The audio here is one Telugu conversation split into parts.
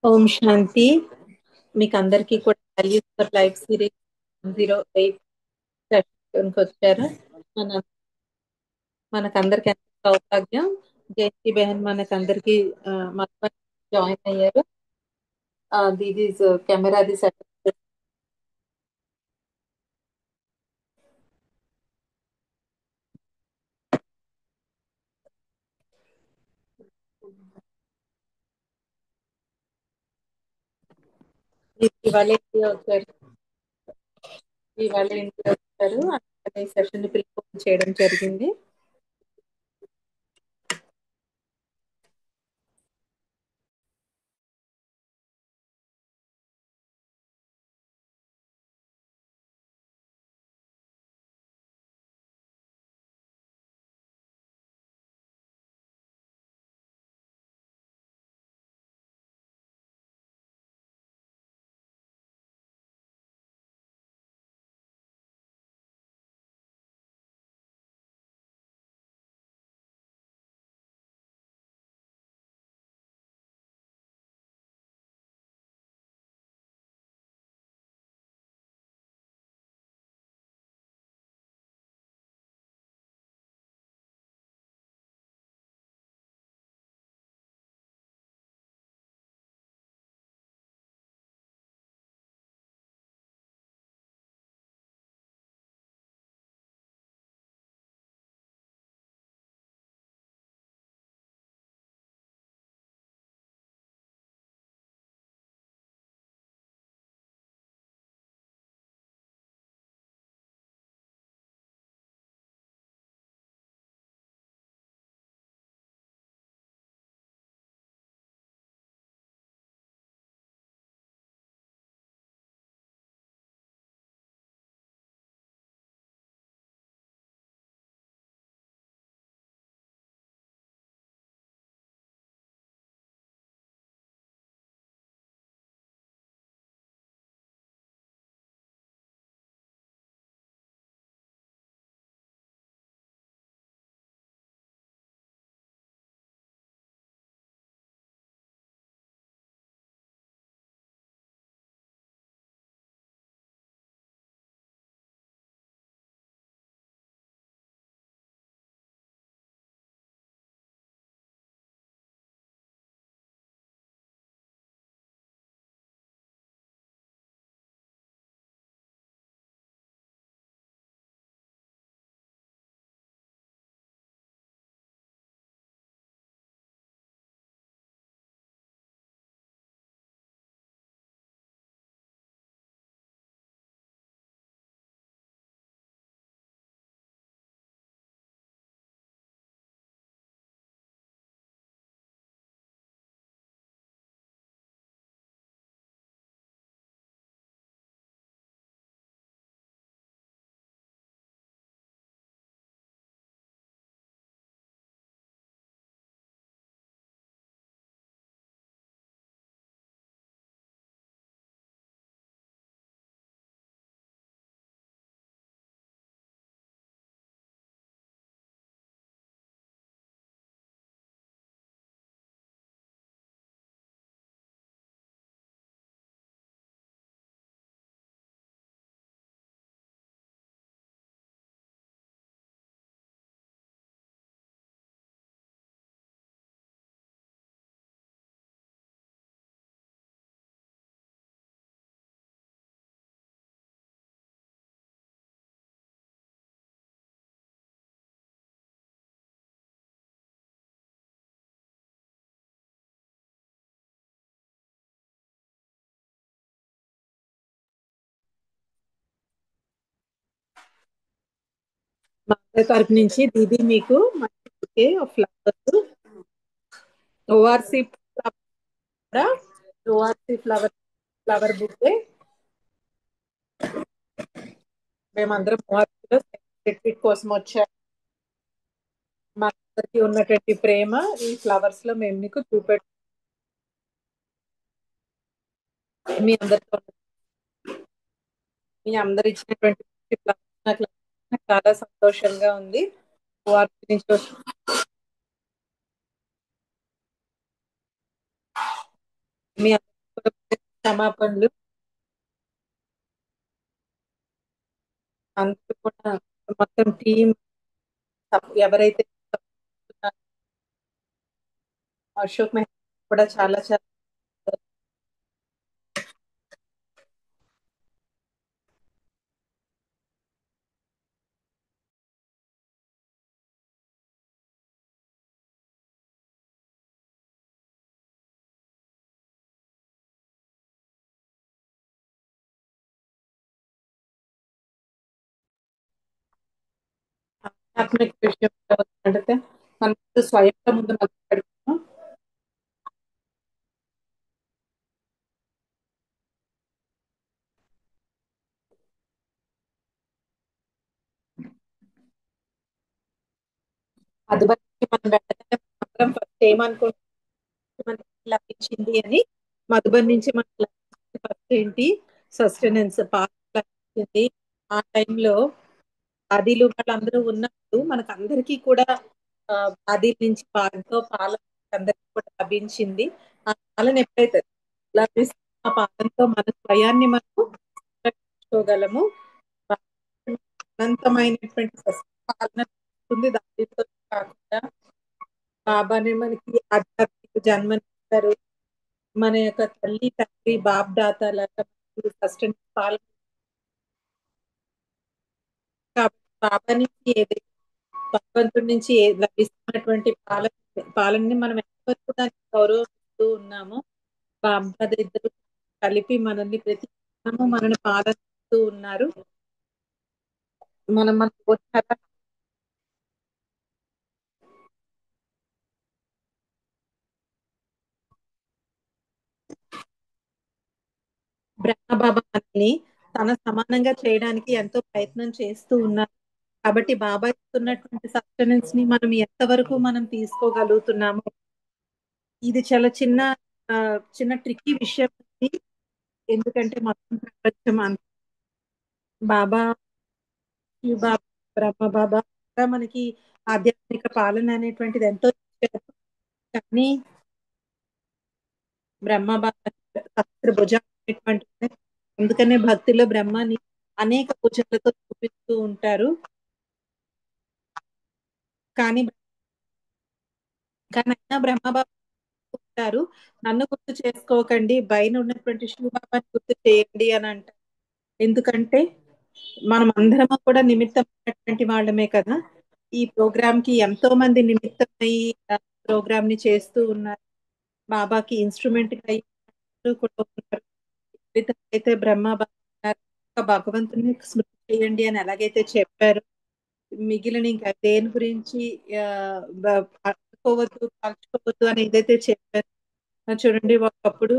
ఓం శాంతి. మీకు అందరికీ కూడా వాల్యూస్ ఫర్ లైఫ్ సిరీస్ 108 సెషన్కి వచ్చారు. మన మనకందరికి ఎంత సౌభాగ్యం. జయంతి బెహన్ మనకందరికి మొత్తం జాయిన్ అయ్యారు. This is camera the session. ఇవాళ ఇండియా వచ్చారు. ఇవాళ ఇండియా వచ్చారు. అందుకని సెషన్ ప్రిపేర్ చేయడం జరిగింది. మా తరపు నుంచి దీది మీకు మంచి flowers ORC ORC flower bouquet మేమందరం ఓఆర్సీలో సెక్రటరీ కోసం వచ్చాము. మా అందరికి ఉన్నటువంటి ప్రేమ ఈ ఫ్లవర్స్ లో మేము మీకు చూపెట్టు మీ అందరితో మీ అందరు ఇచ్చినటువంటి flowers నాకు చాలా సంతోషంగా ఉంది. ఓఆర్సీ నుంచి మీ క్షమాపణలు. అందరూ కూడా మొత్తం టీమ్ ఎవరైతే అశోక్ మెహతా కూడా చాలా చాలా ఆధ్యాత్మిక విషయం అంటే మనం స్వయంగా ముందు మొదలు పెడతాము. మధుబనికి మనం వెళ్ళగానే మాత్రం ఫస్ట్ ఏమనుకుంటాం, మనకి లభించింది అని. మధుబన్ నుంచి మనకి లభించింది ఫస్ట్ ఏంటి, సస్టెనెన్స్ పాల లభించింది. ఆ టైంలో బాదీలు వాళ్ళందరూ ఉన్నప్పుడు మనకు అందరికీ కూడా బాదీల నుంచి పాలతో పాల అందరికీ కూడా లభించింది. ఆ పాలను ఎప్పుడైతే లభిస్తే ఆ పాలనతో మన స్వయాన్ని మనం రక్షించుకోగలము. అనంతమైనటువంటి పాలన ఉంది. దానితో కాకుండా బాబానే మనకి ఆధ్యాత్మిక జన్మనిస్తారు. మన యొక్క తల్లి తండ్రి బాప్ దాత లాగా సస్టెనెన్స్ పాలన. కాబట్టి బాబా నుంచి ఏదైతే భగవంతుడి నుంచి లభిస్తున్నటువంటి పాలనని మనం ఎంతవరకు దాన్ని గౌరవిస్తూ ఉన్నామో, బాబా ఇద్దరు కలిపి మనల్ని ప్రతి క్షణము మనల్ని పాలిస్తూ ఉన్నారు. మనం మన బ్రహ్మబాబా మనల్ని తన సమానంగా చేయడానికి ఎంతో ప్రయత్నం చేస్తూ ఉన్నారు. కాబట్టి బాబా ఇస్తున్నటువంటి సస్టెనెన్స్ ని మనం ఎంతవరకు మనం తీసుకోగలుగుతున్నాము. ఇది చాలా చిన్న ఆ, చిన్న ట్రిక్కీ విషయం ఇది. ఎందుకంటే మొత్తం ప్రపంచం బాబా, శివ బాబా, బ్రహ్మ బాబా కూడా మనకి ఆధ్యాత్మిక పాలన అనేటువంటిది ఎంతో ఇచ్చారు. కానీ బ్రహ్మ బాబా సహస్ర భుజం అనేటువంటి, అందుకనే భక్తిలో బ్రహ్మాని అనేక భుజాలతో చూపిస్తూ ఉంటారు. కానీ కానీ అయినా బ్రహ్మ బాబా ఉంటారు, నన్ను గుర్తు చేసుకోకండి, పైన ఉన్నటువంటి శివ బాబాని గుర్తు చేయండి అని అంటారు. ఎందుకంటే మనం అందరము కూడా నిమిత్తమైనటువంటి వాళ్ళమే కదా. ఈ ప్రోగ్రామ్ కి ఎంతో మంది నిమిత్తమై ప్రోగ్రామ్ ని చేస్తూ ఉన్నారు. బాబాకి ఇన్స్ట్రుమెంట్ గా అయ్యి కూడా ఉన్నారు. అయితే బ్రహ్మ బాబా ఉన్నారు. ఒక భగవంతుని స్మృతి చేయండి అని ఎలాగైతే చెప్పారు, మిగిలిన ఇంకా దేని గురించి ఆ, పట్టుకోవద్దు పంచుకోవద్దు అని ఏదైతే చెప్పారు. చూడండి ఒకప్పుడు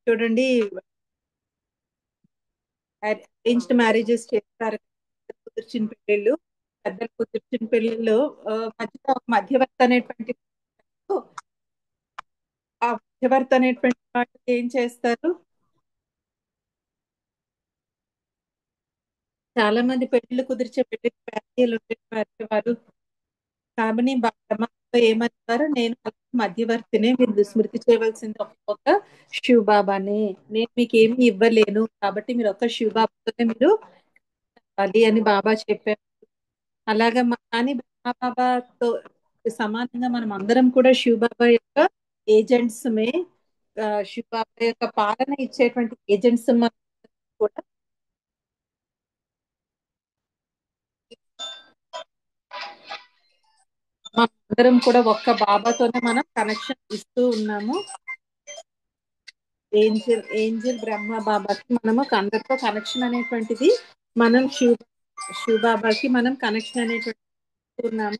చూడండి అరేంజ్డ్ మ్యారేజెస్ చేస్తారు. కుదిర్చిన పెళ్ళిళ్ళు, పెద్దలు కుదిర్చిన పెళ్ళిళ్ళు మధ్యలో ఒక మధ్యవర్తి అనేటువంటి ఆ మధ్యవర్తి అనేటువంటి వాళ్ళు ఏం చేస్తారు, చాలా మంది పెళ్లిళ్ళు కుదిర్చే పెళ్లి ఫ్యామిలీలు ఉండేవారు. కాబట్టి బ్రహ్మతో ఏమన్నారు, నేను మధ్యవర్తినే, మీరు స్మృతి చేయవలసింది ఒక్క శివ బాబానే, నేను మీకు ఏమి ఇవ్వలేను, కాబట్టి మీరు ఒక్క శివ బాబాతోనే మీరు ఇవ్వాలి అని బాబా చెప్పారు. అలాగా కానీ బాబాతో సమానంగా మనం అందరం కూడా శివ బాబా యొక్క ఏజెంట్స్ మే. శివ బాబా యొక్క పాలన ఇచ్చేటువంటి ఏజెంట్స్ కూడా మనం అందరం కూడా ఒక్క బాబాతోనే మనం కనెక్షన్ ఇస్తూ ఉన్నాము. ఏంజల్ బ్రహ్మ బాబాకి మనము అందరితో కనెక్షన్ అనేటువంటిది మనం శివ బాబాకి మనం కనెక్షన్ అనేటువంటిది ఉన్నాము.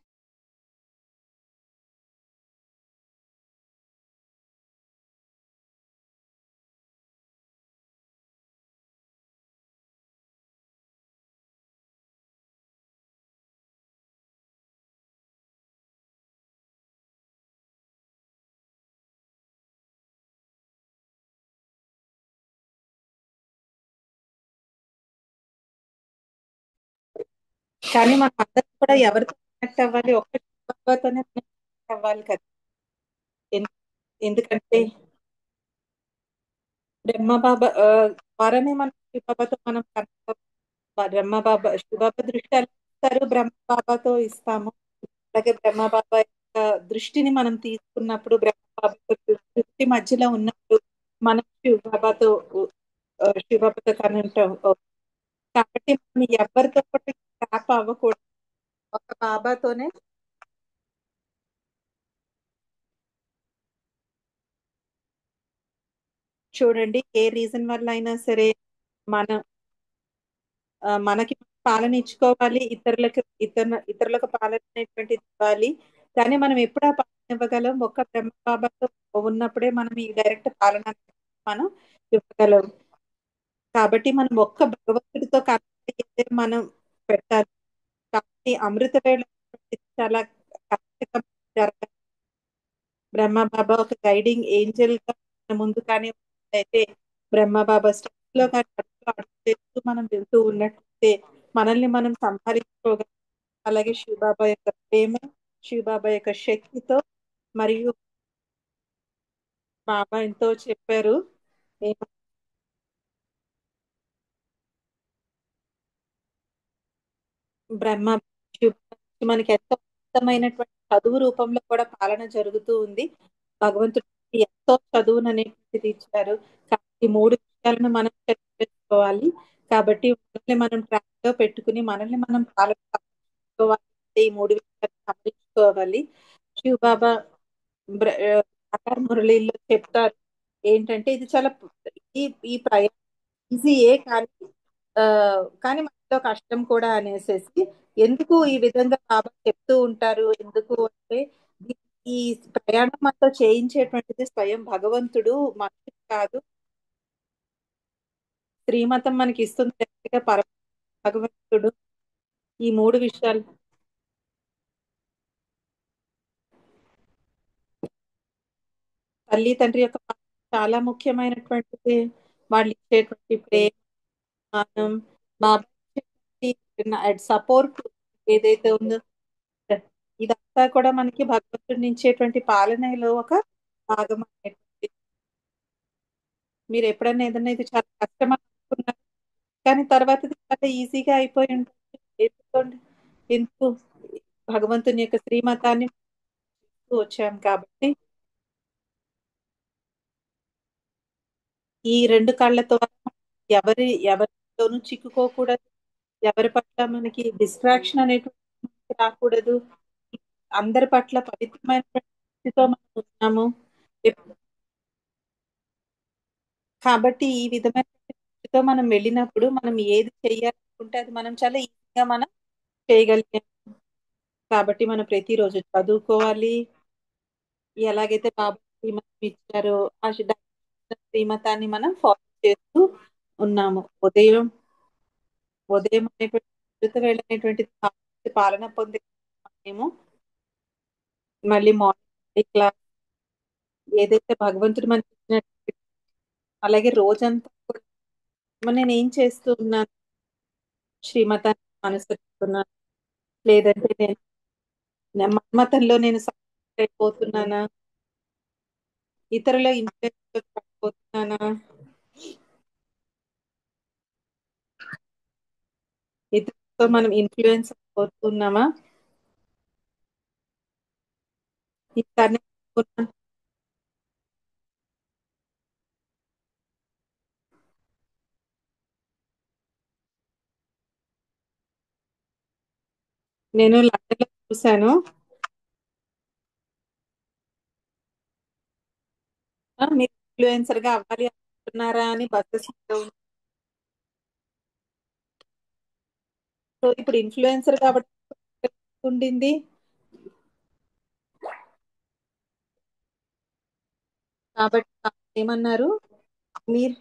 కానీ మనం అందరం కూడా ఎవరితో కనెక్ట్ అవ్వాలి, ఒక్క శివ బాబాతోనే కనెక్ట్ అవ్వాలి కదా. ఎన్- ఎందుకంటే బ్రహ్మబాబా ద్వారానే మనం శివబాబాతో మనం కనెక్ట్ బ్రహ్మబాబా శివబాబా దృష్టి ఎలా ఇస్తారు, బ్రహ్మబాబాతో ఇస్తాము. అలాగే బ్రహ్మబాబా యొక్క దృష్టిని మనం తీసుకున్నప్పుడు, బ్రహ్మబాబా దృష్టి మధ్యలో ఉన్నప్పుడు మనం శివబాబాతో కనెక్ట్ అవుతాం. కాబట్టి మనం ఎవరితో కూడా ట్యాప్ అవ్వకూడదు. ఒక బాబాతోనే. చూడండి, ఏ రీజన్ వల్ల అయినా సరే మన మనకి పాలన ఇచ్చుకోవాలి, ఇతరులకు పాలన అనేటువంటిది ఇవ్వాలి. కానీ మనం ఎప్పుడు ఆ పాలన ఇవ్వగలం? ఒక్క బ్రహ్మ బాబాతో ఉన్నప్పుడే మనం ఈ డైరెక్ట్ పాలన మనం ఇవ్వగలం. కాబట్టి మనం ఒక్క భగవంతుడితో కనెక్ట్ అయితే మనం పెట్టాలి. కాబట్టి అమృత వేళ చాలా కరెక్ట్‌గా జరగాలి. బ్రహ్మ బాబా ఒక గైడింగ్ ఏంజెల్ గా మన ముందు కానీ అయితే, బ్రహ్మ బాబా స్టెప్స్ లో కానీ అడుగులు అడుగు వేస్తూ మనం వెళ్తూ ఉన్నట్లయితే మనల్ని మనం సంహరించుకోగలం. అలాగే శివబాబా యొక్క ప్రేమ, శివబాబా యొక్క శక్తితో, మరియు బాబా ఎంతో చెప్పారు. బ్రహ్మ శివ మనకి ఎంతో అద్భుతమైనటువంటి చదువు రూపంలో కూడా పాలన జరుగుతూ ఉంది. భగవంతుడు ఎంతో చదువును అనేటువంటిది ఇచ్చారు. కాబట్టి ఈ మూడు విషయాలను మనం చేసుకోవాలి. కాబట్టి మనల్ని మనం ట్రాక్ లో పెట్టుకుని మనల్ని మనం పాలన సంపాదించుకోవాలి. ఈ మూడు విషయాలు సంపాదించుకోవాలి. శివ్ బాబా ఆకార్ మురళిలో చెప్తారు ఏంటంటే, ఇది చాలా ఈ ఈ ప్రయాణం ఈజీయే కానీ ఆ, కానీ మనలో కష్టం కూడా అనేసేసి, ఎందుకు ఈ విధంగా బాబా చెప్తూ ఉంటారు, ఎందుకు అంటే ఈ ప్రయాణం మనతో చేయించేటువంటిది స్వయం భగవంతుడు, మనుషులు కాదు. శ్రీమతం మనకి ఇస్తుంది direct గా పరమ భగవంతుడు. ఈ మూడు విషయాలు తల్లి తండ్రి యొక్క పాత్ర చాలా ముఖ్యమైనటువంటిది. వాళ్ళు ఇచ్చేటువంటి ప్రేమ, మనం బాబా సపోర్ట్ ఏదైతే ఉందో, ఇదంతా కూడా మనకి భగవంతుడి నుంచేటువంటి పాలనలో ఒక భాగం అనేటువంటి. మీరు ఎప్పుడైనా ఏదైనా ఇది చాలా కష్టం అనుకున్నారు, కానీ తర్వాత ఇది చాలా ఈజీగా అయిపోయి ఉంటుంది. ఎందుకంటే ఎందుకు భగవంతుని యొక్క శ్రీమతాన్ని వచ్చాం కాబట్టి ఈ రెండు కళ్ళతో ఎవరితోనూ చిక్కుకోకూడదు. ఎవరి పట్ల మనకి డిస్ట్రాక్షన్ అనేటువంటి రాకూడదు. అందరి పట్ల పవిత్రమైన స్థితితో మనం ఉన్నాము. ఎప్- కాబట్టి ఈ విధమైన స్థితితో మనం వెళ్ళినప్పుడు మనం ఏది చెయ్యాలనుకుంటే అది మనం చాలా ఈజీగా మనం చేయగలిగాం. కాబట్టి మనం ప్రతిరోజు చదువుకోవాలి. ఎలాగైతే బాబా శ్రీమతం ఇచ్చారో ఆ శ్రీమతాన్ని మనం ఫాలో చేస్తూ ఉన్నాము. ఉదయం అనేటువంటి అమృత వేళ అనేటువంటిది పాలన పొంది మేము మళ్ళీ మార్నింగ్ క్లాస్ ఏదైతే భగవంతుడు మనకి ఇచ్చినట్టు, అలాగే రోజంతా కూడా నేను ఏం చేస్తూ ఉన్నాను, శ్రీమతాన్ని అనుసరిస్తున్నాను, లేదంటే మన్మతంలో నేను సక్సెస్ అయిపోతున్నానా, ఇతరుల ఇన్ఫ్లుయెన్స్ పడిపోతున్నానా, ఇతరులతో మనం ఇన్ఫ్లుయెన్స్ అవుతున్నామా, ఈసారి నేను లండన్ లో చూశాను. మీరు ఇన్ఫ్లుయెన్సర్ గా అవ్వాలి అనుకుంటున్నారా అని బస్సెస్ సో ఇప్పుడు ఇన్ఫ్లుయెన్సర్ కాబట్టి ఉండింది. కాబట్టి ఏమన్నారు మీరు?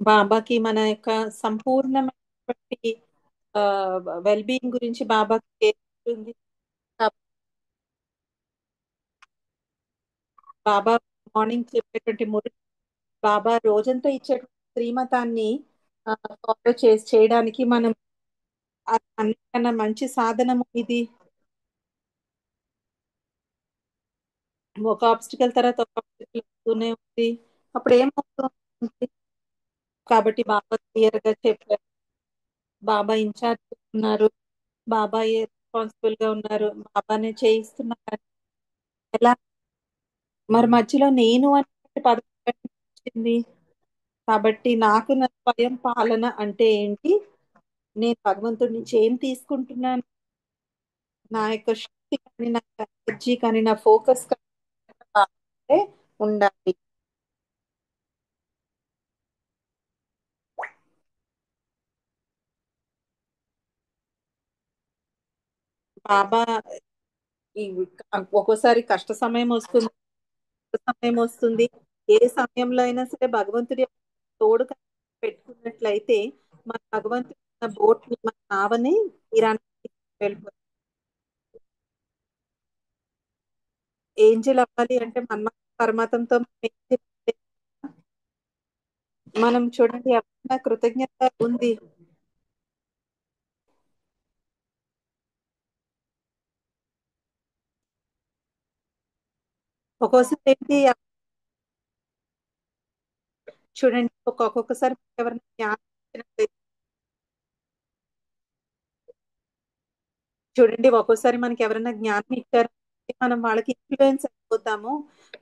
బాబాకి మన యొక్క సంపూర్ణమైనటువంటి వెల్ బీయింగ్ గురించి బాబాకి తెలుస్తుంది. బాబా మార్నింగ్ చెప్పేటువంటి మురళి, బాబా రోజంతా ఇచ్చేటువంటి శ్రీమతాన్ని ఫాలో చేయడానికి మనం అన్నిటికన్నా మంచి సాధనము ఇది. ఒక ఆబ్స్టికల్ తర్వాత ఒక ఆబ్స్టికల్ వస్తూనే ఉంది. అప్పుడు ఏమవుతుంది? కాబట్టి బాబా క్లియర్ గా చెప్పారు. బాబా ఇన్ఛార్జ్ ఉన్నారు, బాబా రెస్పాన్సిబుల్ గా ఉన్నారు, బాబానే చేయిస్తున్నారు. ఎలా మరి మధ్యలో నేను అనే పదం ఎక్కడి నుంచి వచ్చింది? కాబట్టి నాకు నా స్వయం పాలన అంటే ఏంటి? నేను భగవంతుడి నుంచి ఏం తీసుకుంటున్నాను? నా యొక్క శక్తి కానీ, నా ఎనర్జీ కానీ, నా ఫోకస్ కానీ బాబాయే ఉండాలి. బాబా ఈ ఒక్కోసారి కష్ట సమయం వస్తుంది, కష్ట సమయం వస్తుంది. ఏ సమయంలో అయినా సరే భగవంతుడి యొక్క తోడు పెట్టుకున్నట్లయితే మన భగవంతుడి బోట్ మన నావని తీరానికి వెళ్ళిపోతుంది. ఏంజిల్ అవ్వాలి అంటే మన పరమాత్మతో మనం ఏంజిల్ అవ్వాలి. మనం చూడండి ఎవరైనా కృతజ్ఞత ఉంది. ఒక్కోసారి ఏంటి చూడండి, ఒక్కొక్కసారి ఎవరైనా జ్ఞానం ఇచ్చినట్లయితే, చూడండి ఒక్కోసారి మనకి ఎవరైనా జ్ఞానం ఇచ్చారు, మనం వాళ్ళకి ఇన్ఫ్లుయెన్స్ అయిపోతాము,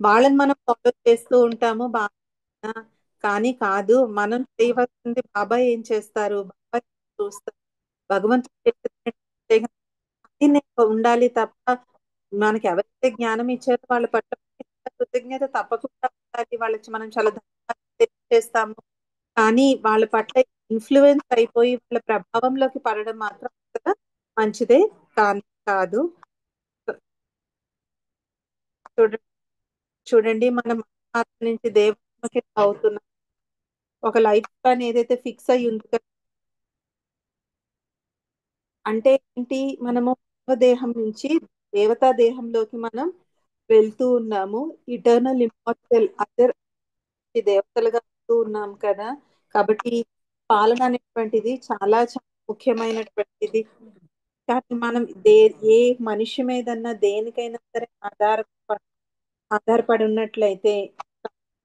వాళ్ళని మనం ఫాలో చేస్తూ ఉంటాము బాగా. కానీ కాదు, మనం చేయవలసింది బాబా ఏం చేస్తారు, బాబా ఏం చూస్తారు, భగవంతుడు చేసినట్టు ఉండాలి తప్ప మనకి ఎవరైతే జ్ఞానం ఇచ్చారో వాళ్ళ పట్ల కృతజ్ఞత తప్పకుండా ఉండాలి. వాళ్ళకి మనం చాలా ధన్యవాదాలు తెలియజేస్తాము. కానీ వాళ్ళ పట్ల ఇన్ఫ్లుయెన్స్ అయిపోయి వాళ్ళ ప్రభావంలోకి పడడం మాత్రం అసలు మంచిదే కాదు. చూడండి, చూడండి మనం ఆత్మ నుంచి దేవునికి అవుతున్నాం. ఒక లైఫ్ స్పాన్ ఏదైతే ఫిక్స్ అయ్యి ఉంది కదా, అంటే ఏంటి, మనము దేహం నుంచి దేవతా దేహంలోకి మనం వెళ్తూ ఉన్నాము. ఇటర్నల్ ఇమ్మోర్టల్ అదర్ దేవతలుగా వెళ్తూ ఉన్నాం కదా. కాబట్టి పాలన అనేటువంటిది చాలా చాలా ముఖ్యమైనటువంటిది. కానీ మనం ఏ మనిషి మీదన్నా దేనికైనా సరే ఆధారపడి ఉన్నట్లయితే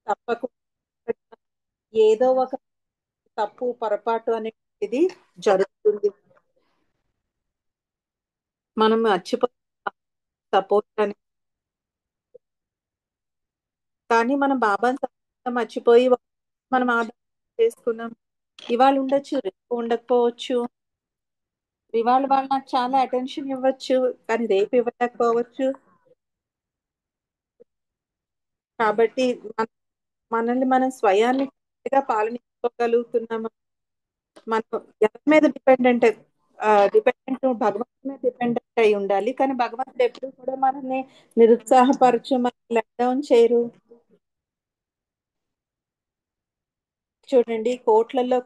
తప్పకుండా ఏదో ఒక తప్పు పొరపాటు అనేది జరుగుతుంది. మనం మర్చిపోయి సపోర్ట్ అని, కానీ మనం బాబాని తప్పకుండా మర్చిపోయి మనం ఆధారం చేసుకున్నాం. ఇవాళ ఉండొచ్చు, రేపు ఉండకపోవచ్చు. ఇవాళ వాళ్ళు నాకు చాలా అటెన్షన్ ఇవ్వచ్చు, కానీ రేపు ఇవ్వలేకపోవచ్చు. కాబట్టి మనల్ని మనం స్వయాన్ని పూర్తిగా పాలనించుకోగలుగుతున్నాము. మనం ఎవరి మీద డిపెండెంట్ భగవంతుడి మీద డిపెండెంట్ అయి ఉండాలి. కానీ భగవంతుడు ఎప్పుడు కూడా మనల్ని నిరుత్సాహపరచు, మనల్ని లెట్ డౌన్ చేయరు. చూడండి, కోట్లల్లో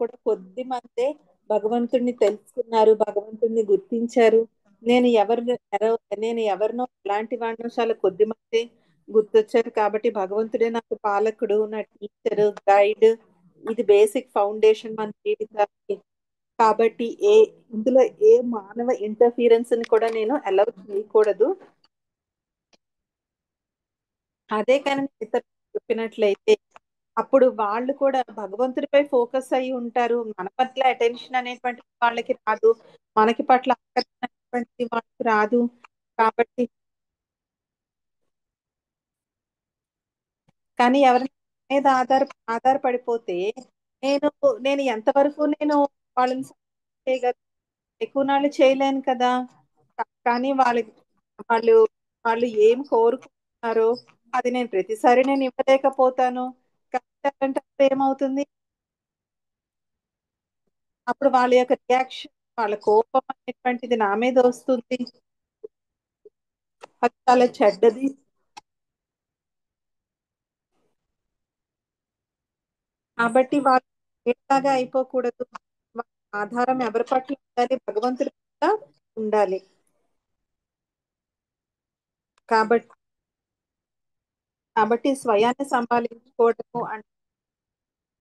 కూడా కొద్ది మందే భగవంతుడిని తెలుసుకున్నారు, భగవంతుడిని గుర్తించారు. నేను ఎవరి నేను ఎవరినో ఎలాంటి వాడినో చాలా కొద్ది మంది గుర్తొచ్చారు. కాబట్టి భగవంతుడే నాకు పాలకుడు, నా టీచర్, గైడ్. ఇది బేసిక్ ఫౌండేషన్ మన జీవితానికి. కాబట్టి ఇందులో ఏ మానవ ఇంటర్ఫీరెన్స్ ని కూడా నేను అలౌ చేయకూడదు. అదే కానీ ఇతరులు చెప్పినట్లయితే అప్పుడు వాళ్ళు కూడా భగవంతుడిపై ఫోకస్ అయి ఉంటారు. మన పట్ల అటెన్షన్ అనేటువంటిది వాళ్ళకి రాదు, మనకి పట్ల ఆకర్షణ అనేటువంటిది వాళ్ళకి రాదు. కాబట్టి కానీ ఎవరి మీద ఆధారపడిపోతే నేను నేను ఎంతవరకు నేను వాళ్ళని చేయగలను? ఎక్కువ నాళ్ళు చేయలేను కదా. కానీ వాళ్ళు వాళ్ళు ఏం కోరుకుంటున్నారో అది నేను ప్రతిసారి నేను ఇవ్వలేకపోతాను. కాబట్టి అప్పుడు ఏమవుతుంది? అప్పుడు వాళ్ళ యొక్క రియాక్షన్, వాళ్ళ కోపం అనేటువంటిది నా మీద వస్తుంది. అది చాలా చెడ్డది. కాబట్టి వాళ్ళు ఎట్లాగా అయిపోకూడదు. వాళ్ళ ఆధారం ఎవరి పట్ల ఉండాలి? భగవంతుడి పట్ల ఉండాలి. కాబట్టి కాబట్టి స్వయాన్ని సంపాదించుకోవడము అంటే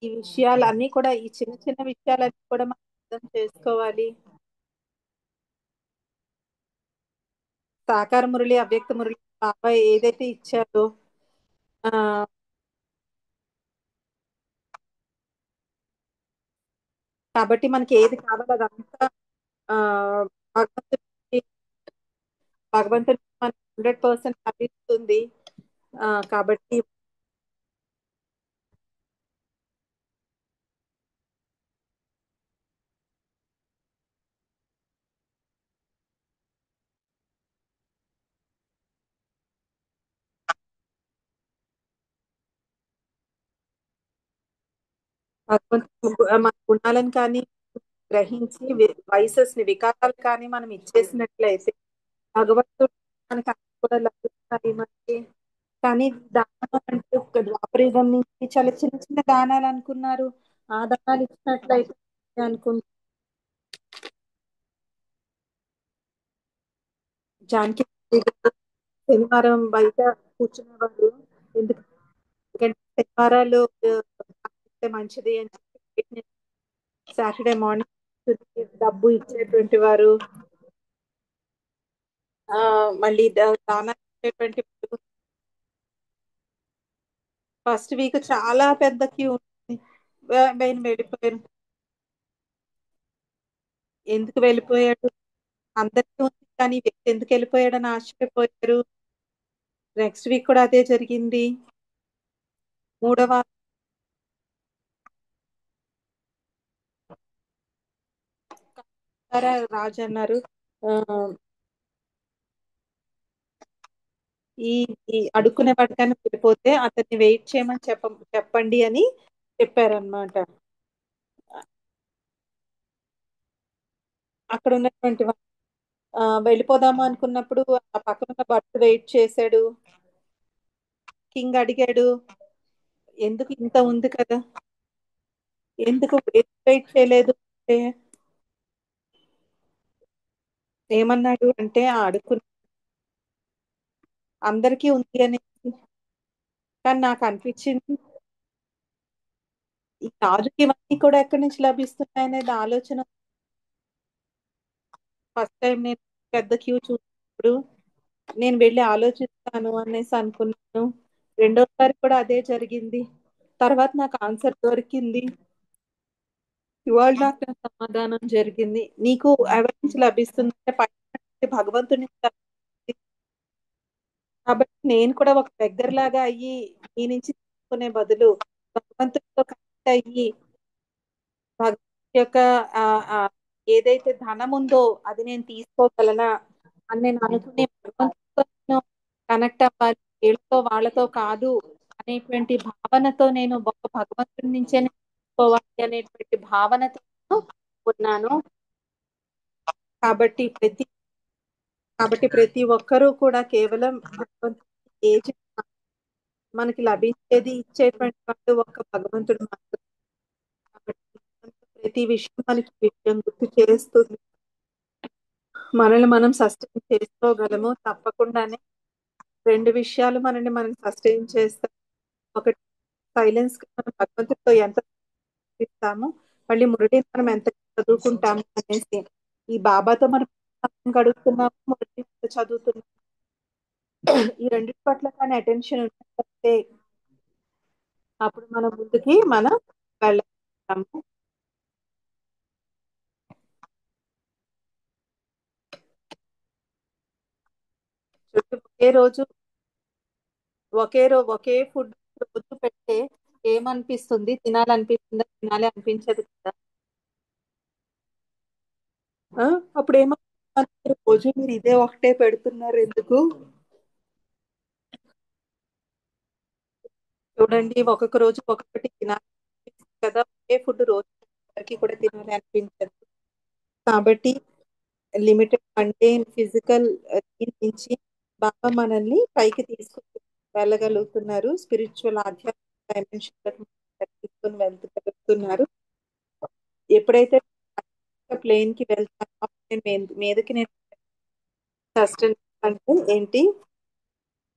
ఈ విషయాలన్నీ కూడా ఈ చిన్న చిన్న విషయాలన్నీ కూడా మనం అర్థం చేసుకోవాలి. సాకార మురళి, అవ్యక్త మురళి బాబా ఏదైతే ఇచ్చారో ఆ కాబట్టి మనకి ఏది కావాలో అదంతా ఆ భగవంతుడి భగవంతుడి మనకి 100% లభిస్తుంది. కాబట్టి భగవంతుడు మన గుణాలను కానీ గ్రహించి వైసెస్ ని వికారాలు కానీ మనం ఇచ్చేసినట్లయితే భగవంతుడు మనకి అన్ని కూడా లభిస్తాయి మనకి. కానీ దానం అంటే ఒక ద్వాపరయుగం నుంచి చాలా చిన్న చిన్న దానాలు అనుకున్నారు. ఆ దానాలు ఇచ్చినట్లయితే అనుకుంటా జానకి గారు శనివారం బయట కూర్చునేవాళ్ళు. ఎందుకంటే శనివారాలు పాటిస్తే మంచిది అని చెప్పి సాటర్డే మార్నింగ్ డబ్బు ఇచ్చేటువంటి వారు. ఆ మళ్ళీ దానాలు ఇచ్చేటువంటి ఫస్ట్ వీక్ చాలా పెద్ద క్యూ ఉంటుంది. ఆయన వెళ్ళిపోయారు. ఎందుకు వెళ్ళిపోయాడు? అందరికీ ఉంది కానీ ఈ వ్యక్తి ఎందుకు వెళ్ళిపోయాడని ఆశ్చర్యపోయారు. నెక్స్ట్ వీక్ కూడా అదే జరిగింది. మూడవ రాజు అన్నారు ఆ, ఈ ఈ అడుక్కునే వాడికైనా వెళ్ళిపోతే అతన్ని వెయిట్ చేయమని చెప్పండి అని చెప్పారనమాట. అక్కడ ఉన్నటువంటి వెళ్ళిపోదాము అనుకున్నప్పుడు ఆ పక్కన ఉన్న భర్త వెయిట్ చేశాడు. కింగ్ అడిగాడు, ఎందుకు ఇంత ఉంది కదా, ఎందుకు వెయిట్ చేయలేదు అంటే ఏమన్నాడు అంటే ఆ అడుక్కుని అందరికీ ఉంది అని, కానీ నాకు అనిపించింది ఈ రాజుకి ఇవన్నీ కూడా ఎక్కడి నుంచి లభిస్తున్నాయి అనేది ఆలోచన. ఫస్ట్ టైం నేను పెద్ద క్యూ చూసినప్పుడు నేను వెళ్ళి ఆలోచిస్తాను అనేసి అనుకున్నాను. రెండోసారి కూడా అదే జరిగింది. తర్వాత నాకు ఆన్సర్ దొరికింది. ఇవాళ నాకు నా సమాధానం జరిగింది. నీకు ఎవరి నుంచి లభిస్తుందంటే పైన భగవంతుని నుంచి లభిస్తుంది. కాబట్టి నేను కూడా ఒక దగ్గర లాగా అయ్యి నీ నుంచి తీసుకునే బదులు భగవంతుడితో కనెక్ట్ అయ్యి భగవంతుడి యొక్క ఆ, ఆ, ఏదైతే ధనం ఉందో అది నేను తీసుకోగలనా అని నేను అనుకునే భగవంతుడితో నేను కనెక్ట్ అవ్వాలి, వీళ్ళతో వాళ్ళతో కాదు అనేటువంటి భావనతో నేను ఒక భగవంతుడి నుంచే నేను తీసుకోవాలి అనేటువంటి భావనతో నేను ఉన్నాను. కాబట్టి ప్రతి కాబట్టి ప్రతి ఒక్కరూ కూడా కేవలం భగవంతుడి ఏజ్ మనకి లభించేది ఇచ్చేటువంటి వాడు ఒక్క భగవంతుడు మాత్రం. కాబట్టి ప్రతి విషయం మనకి విషయం గుర్తు చేస్తుంది. మనల్ని మనం సస్టైన్ చేసుకోగలము తప్పకుండానే. రెండు విషయాలు మనల్ని మనం సస్టైన్ చేస్తాం. ఒకటి సైలెన్స్ మనం భగవంతుడితో ఎంత ఇస్తాము, మళ్ళీ మురళిని మనం ఎంత చదువుకుంటాము అనేసి. ఈ బాబాతో మనం సమయం గడుపుతున్నాము, మురళి ఎంత చదువుతున్నాము, ఈ రెండింటి పట్ల కానీ అటెన్షన్ ఉంటే అప్పుడు మన ముందుకి మనం వెళ్ళగలుగుతాము. ఒకే రోజు ఒకే ఫుడ్ రోజు పెడితే ఏమనిపిస్తుంది? తినాలనిపిస్తుందా? తినాలి అనిపించదు కదా. ఆ అప్పుడు ఏమనిపిస్తుంది? రోజు మీరు ఇదే ఒకటే పెడుతున్నారు ఎందుకు? చూడండి, ఒక్కొక్క రోజు ఒక్కొక్కటి తినాలి అనిపిస్తుంది కదా. ఒకే ఫుడ్ రోజు అందరికీ కూడా తినాలి అనిపించదు. కాబట్టి లిమిటెడ్ అంటే ఫిజికల్ నుంచి బాగా మనల్ని పైకి తీసుకు వెళ్ళగలుగుతున్నారు. స్పిరిచువల్ ఆధ్యాత్మిక డైమెన్షన్ వెళ్తున్నారు. ఎప్పుడైతే ప్లేన్ కి వెళ్తానో అప్పుడు నేను మీదకి నేను సస్టైన్ అంటే ఏంటి,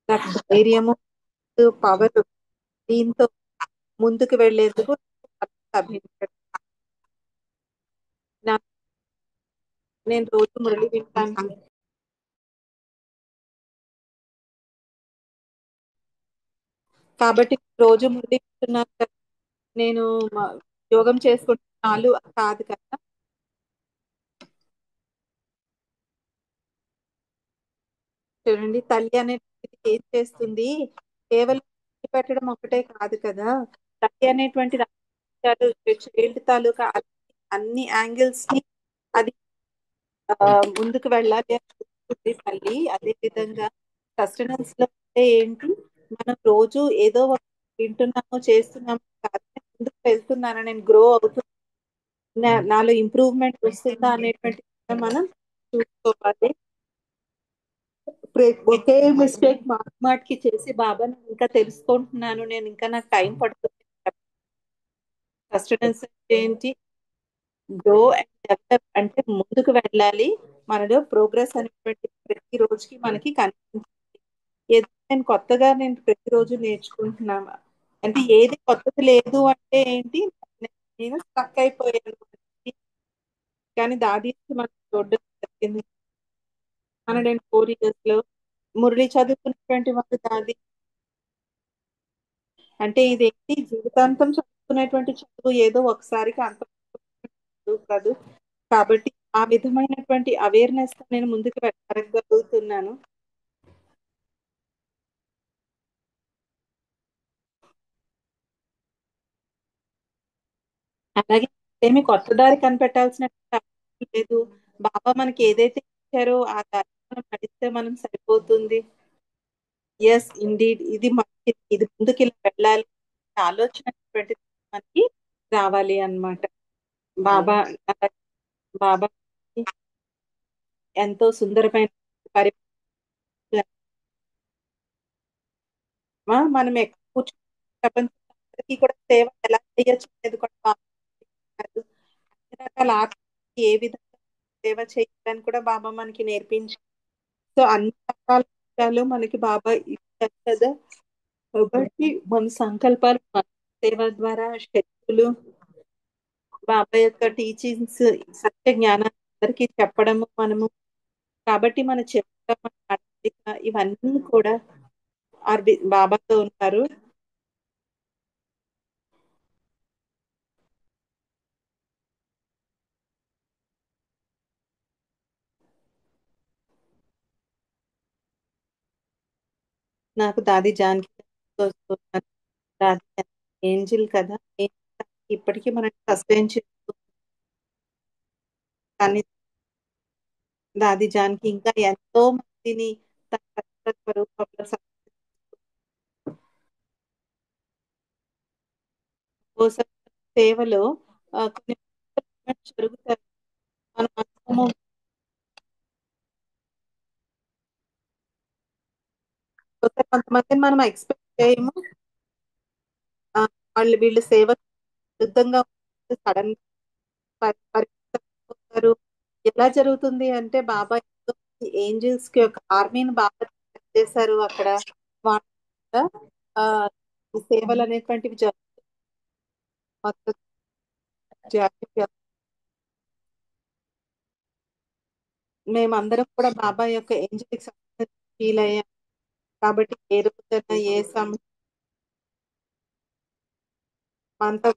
నాకు ధైర్యము, పవర్, దీంతో ముందుకు వెళ్ళేందుకు అభినందన. నా- నేను రోజు మురళి వింటాను. కాబట్టి రోజు మురళి వింటున్నాను కదా, నేను యోగం చేసుకుంటే చాలు కాదు కదా. చూడండి, తల్లి అనేటువంటిది ఏం చేస్తుంది, కేవలం తిండి పెట్టడం ఒకటే కాదు కదా. తల్లి అనేటువంటి చైల్డ్ తాలూకా అన్ని యాంగిల్స్ ని అది ముందుకు వెళ్ళాలి అని చూస్తుంది తల్లి. అదే విధంగా సస్టెనెన్స్ లో అంటే ఏంటి, మనం రోజు ఏదో ఒక వింటున్నాము చేస్తున్నాము కాదు, నేను ముందుకు వెళ్తున్నాను, నేను గ్రో అవుతున్నా, నాలో ఇంప్రూవ్మెంట్ వస్తుందా అనేటువంటి మనం చూసుకోవాలి. ఒకే మిస్టేక్ మాటికి చేసి బాబా నేను ఇంకా తెలుసుకుంటున్నాను, నేను ఇంకా నాకు టైం పడుతుంది. సస్టెనెన్స్ ఏంటి, గ్రో అండ్ డెవలప్ అంటే ముందుకు వెళ్ళాలి. మనలో ప్రోగ్రెస్ అనేటువంటి ప్రతి రోజుకి మనకి కనిపించింది. ఏదో నేను కొత్తగా నేను ప్రతిరోజు నేర్చుకుంటున్నాను అంటే ఏది కొత్తది లేదు అంటే ఏంటి, నేను స్టక్ అయిపోయాను. కానీ దాది మనం చూడడం జరిగింది. 104 years లో మురళి చదువుకున్నటువంటి వాళ్ళు దాది అంటే ఇదేంటి, జీవితాంతం చదువుకునేటువంటి చదువు ఏదో ఒకసారికి అంత చదువు కాదు. కాబట్టి ఆ విధమైనటువంటి అవేర్నెస్ నేను ముందుకు వెళ్ళగలుగుతున్నాను. అలాగే ఏమి కొత్త దారి కనిపెట్టాల్సిన అవసరం లేదు. బాబా మనకి ఏదైతే ఇచ్చారో ఆ దారి మనం నడిస్తే మనం సరిపోతుంది. ఎస్ ఇండీడ్, ఇది మనకి, ఇది ముందుకు ఇలా వెళ్ళాలి అనే ఆలోచన అనేటువంటిది మనకి రావాలి అన్నమాట. బాబా బాబా ఎంతో సుందరమైన మనం ఎక్కడ కూర్చొని ప్రపంచానికి కూడా సేవ ఎలా చేయొచ్చు అనేది కూడా బాబా చెప్పారు. అన్ని రకాల ఆత్మకి ఏ విధంగా సేవ చేయాలని కూడా బాబా మనకి నేర్పించారు. సో అన్ని రకాల విషయాలు మనకి బాబా ఇచ్చారు కదా. కాబట్టి మన సంకల్పాలు, మన సేవ ద్వారా శక్తులు, బాబా యొక్క టీచింగ్స్, సత్య జ్ఞానాన్ని అందరికీ చెప్పడము మనము. కాబట్టి మన చెప్పడం, మన నడవడిక, ఇవన్నీ కూడా బాబాతో ఉన్నారు. నాకు దాది జానకి వస్తున్నారు. దాది ఏంజిల్ కదా, ఏంజిల్ ఇప్పటికీ మనకి సస్టైన్ చేస్తూ, కానీ దాది జానకి ఇంకా ఎంతో మందిని తన కష్ట స్వరూపంలో కోసం సేవలో కొన్ని జరుగుతాయి. మనం అనుకోము, కొంతమందిని మనం ఎక్స్పెక్ట్ చేయము. ఆ, వీళ్ళు సేవ విరుద్ధంగా సడన్ పరిస్థితులు ఎలా జరుగుతుంది అంటే, బాబా ఏంజల్స్ కి ఒక ఆర్మీని బాబా చేశారు అక్కడ. వాళ్ళ ఆ ఈ సేవలు అనేటువంటివి జరుగుతాయి. మేమందరం కూడా బాబా యొక్క ఏంజలిక్ ఫీల్ అయ్యాం. కాబట్టి ఏ రోజైనా ఏ సమయంతో మనతో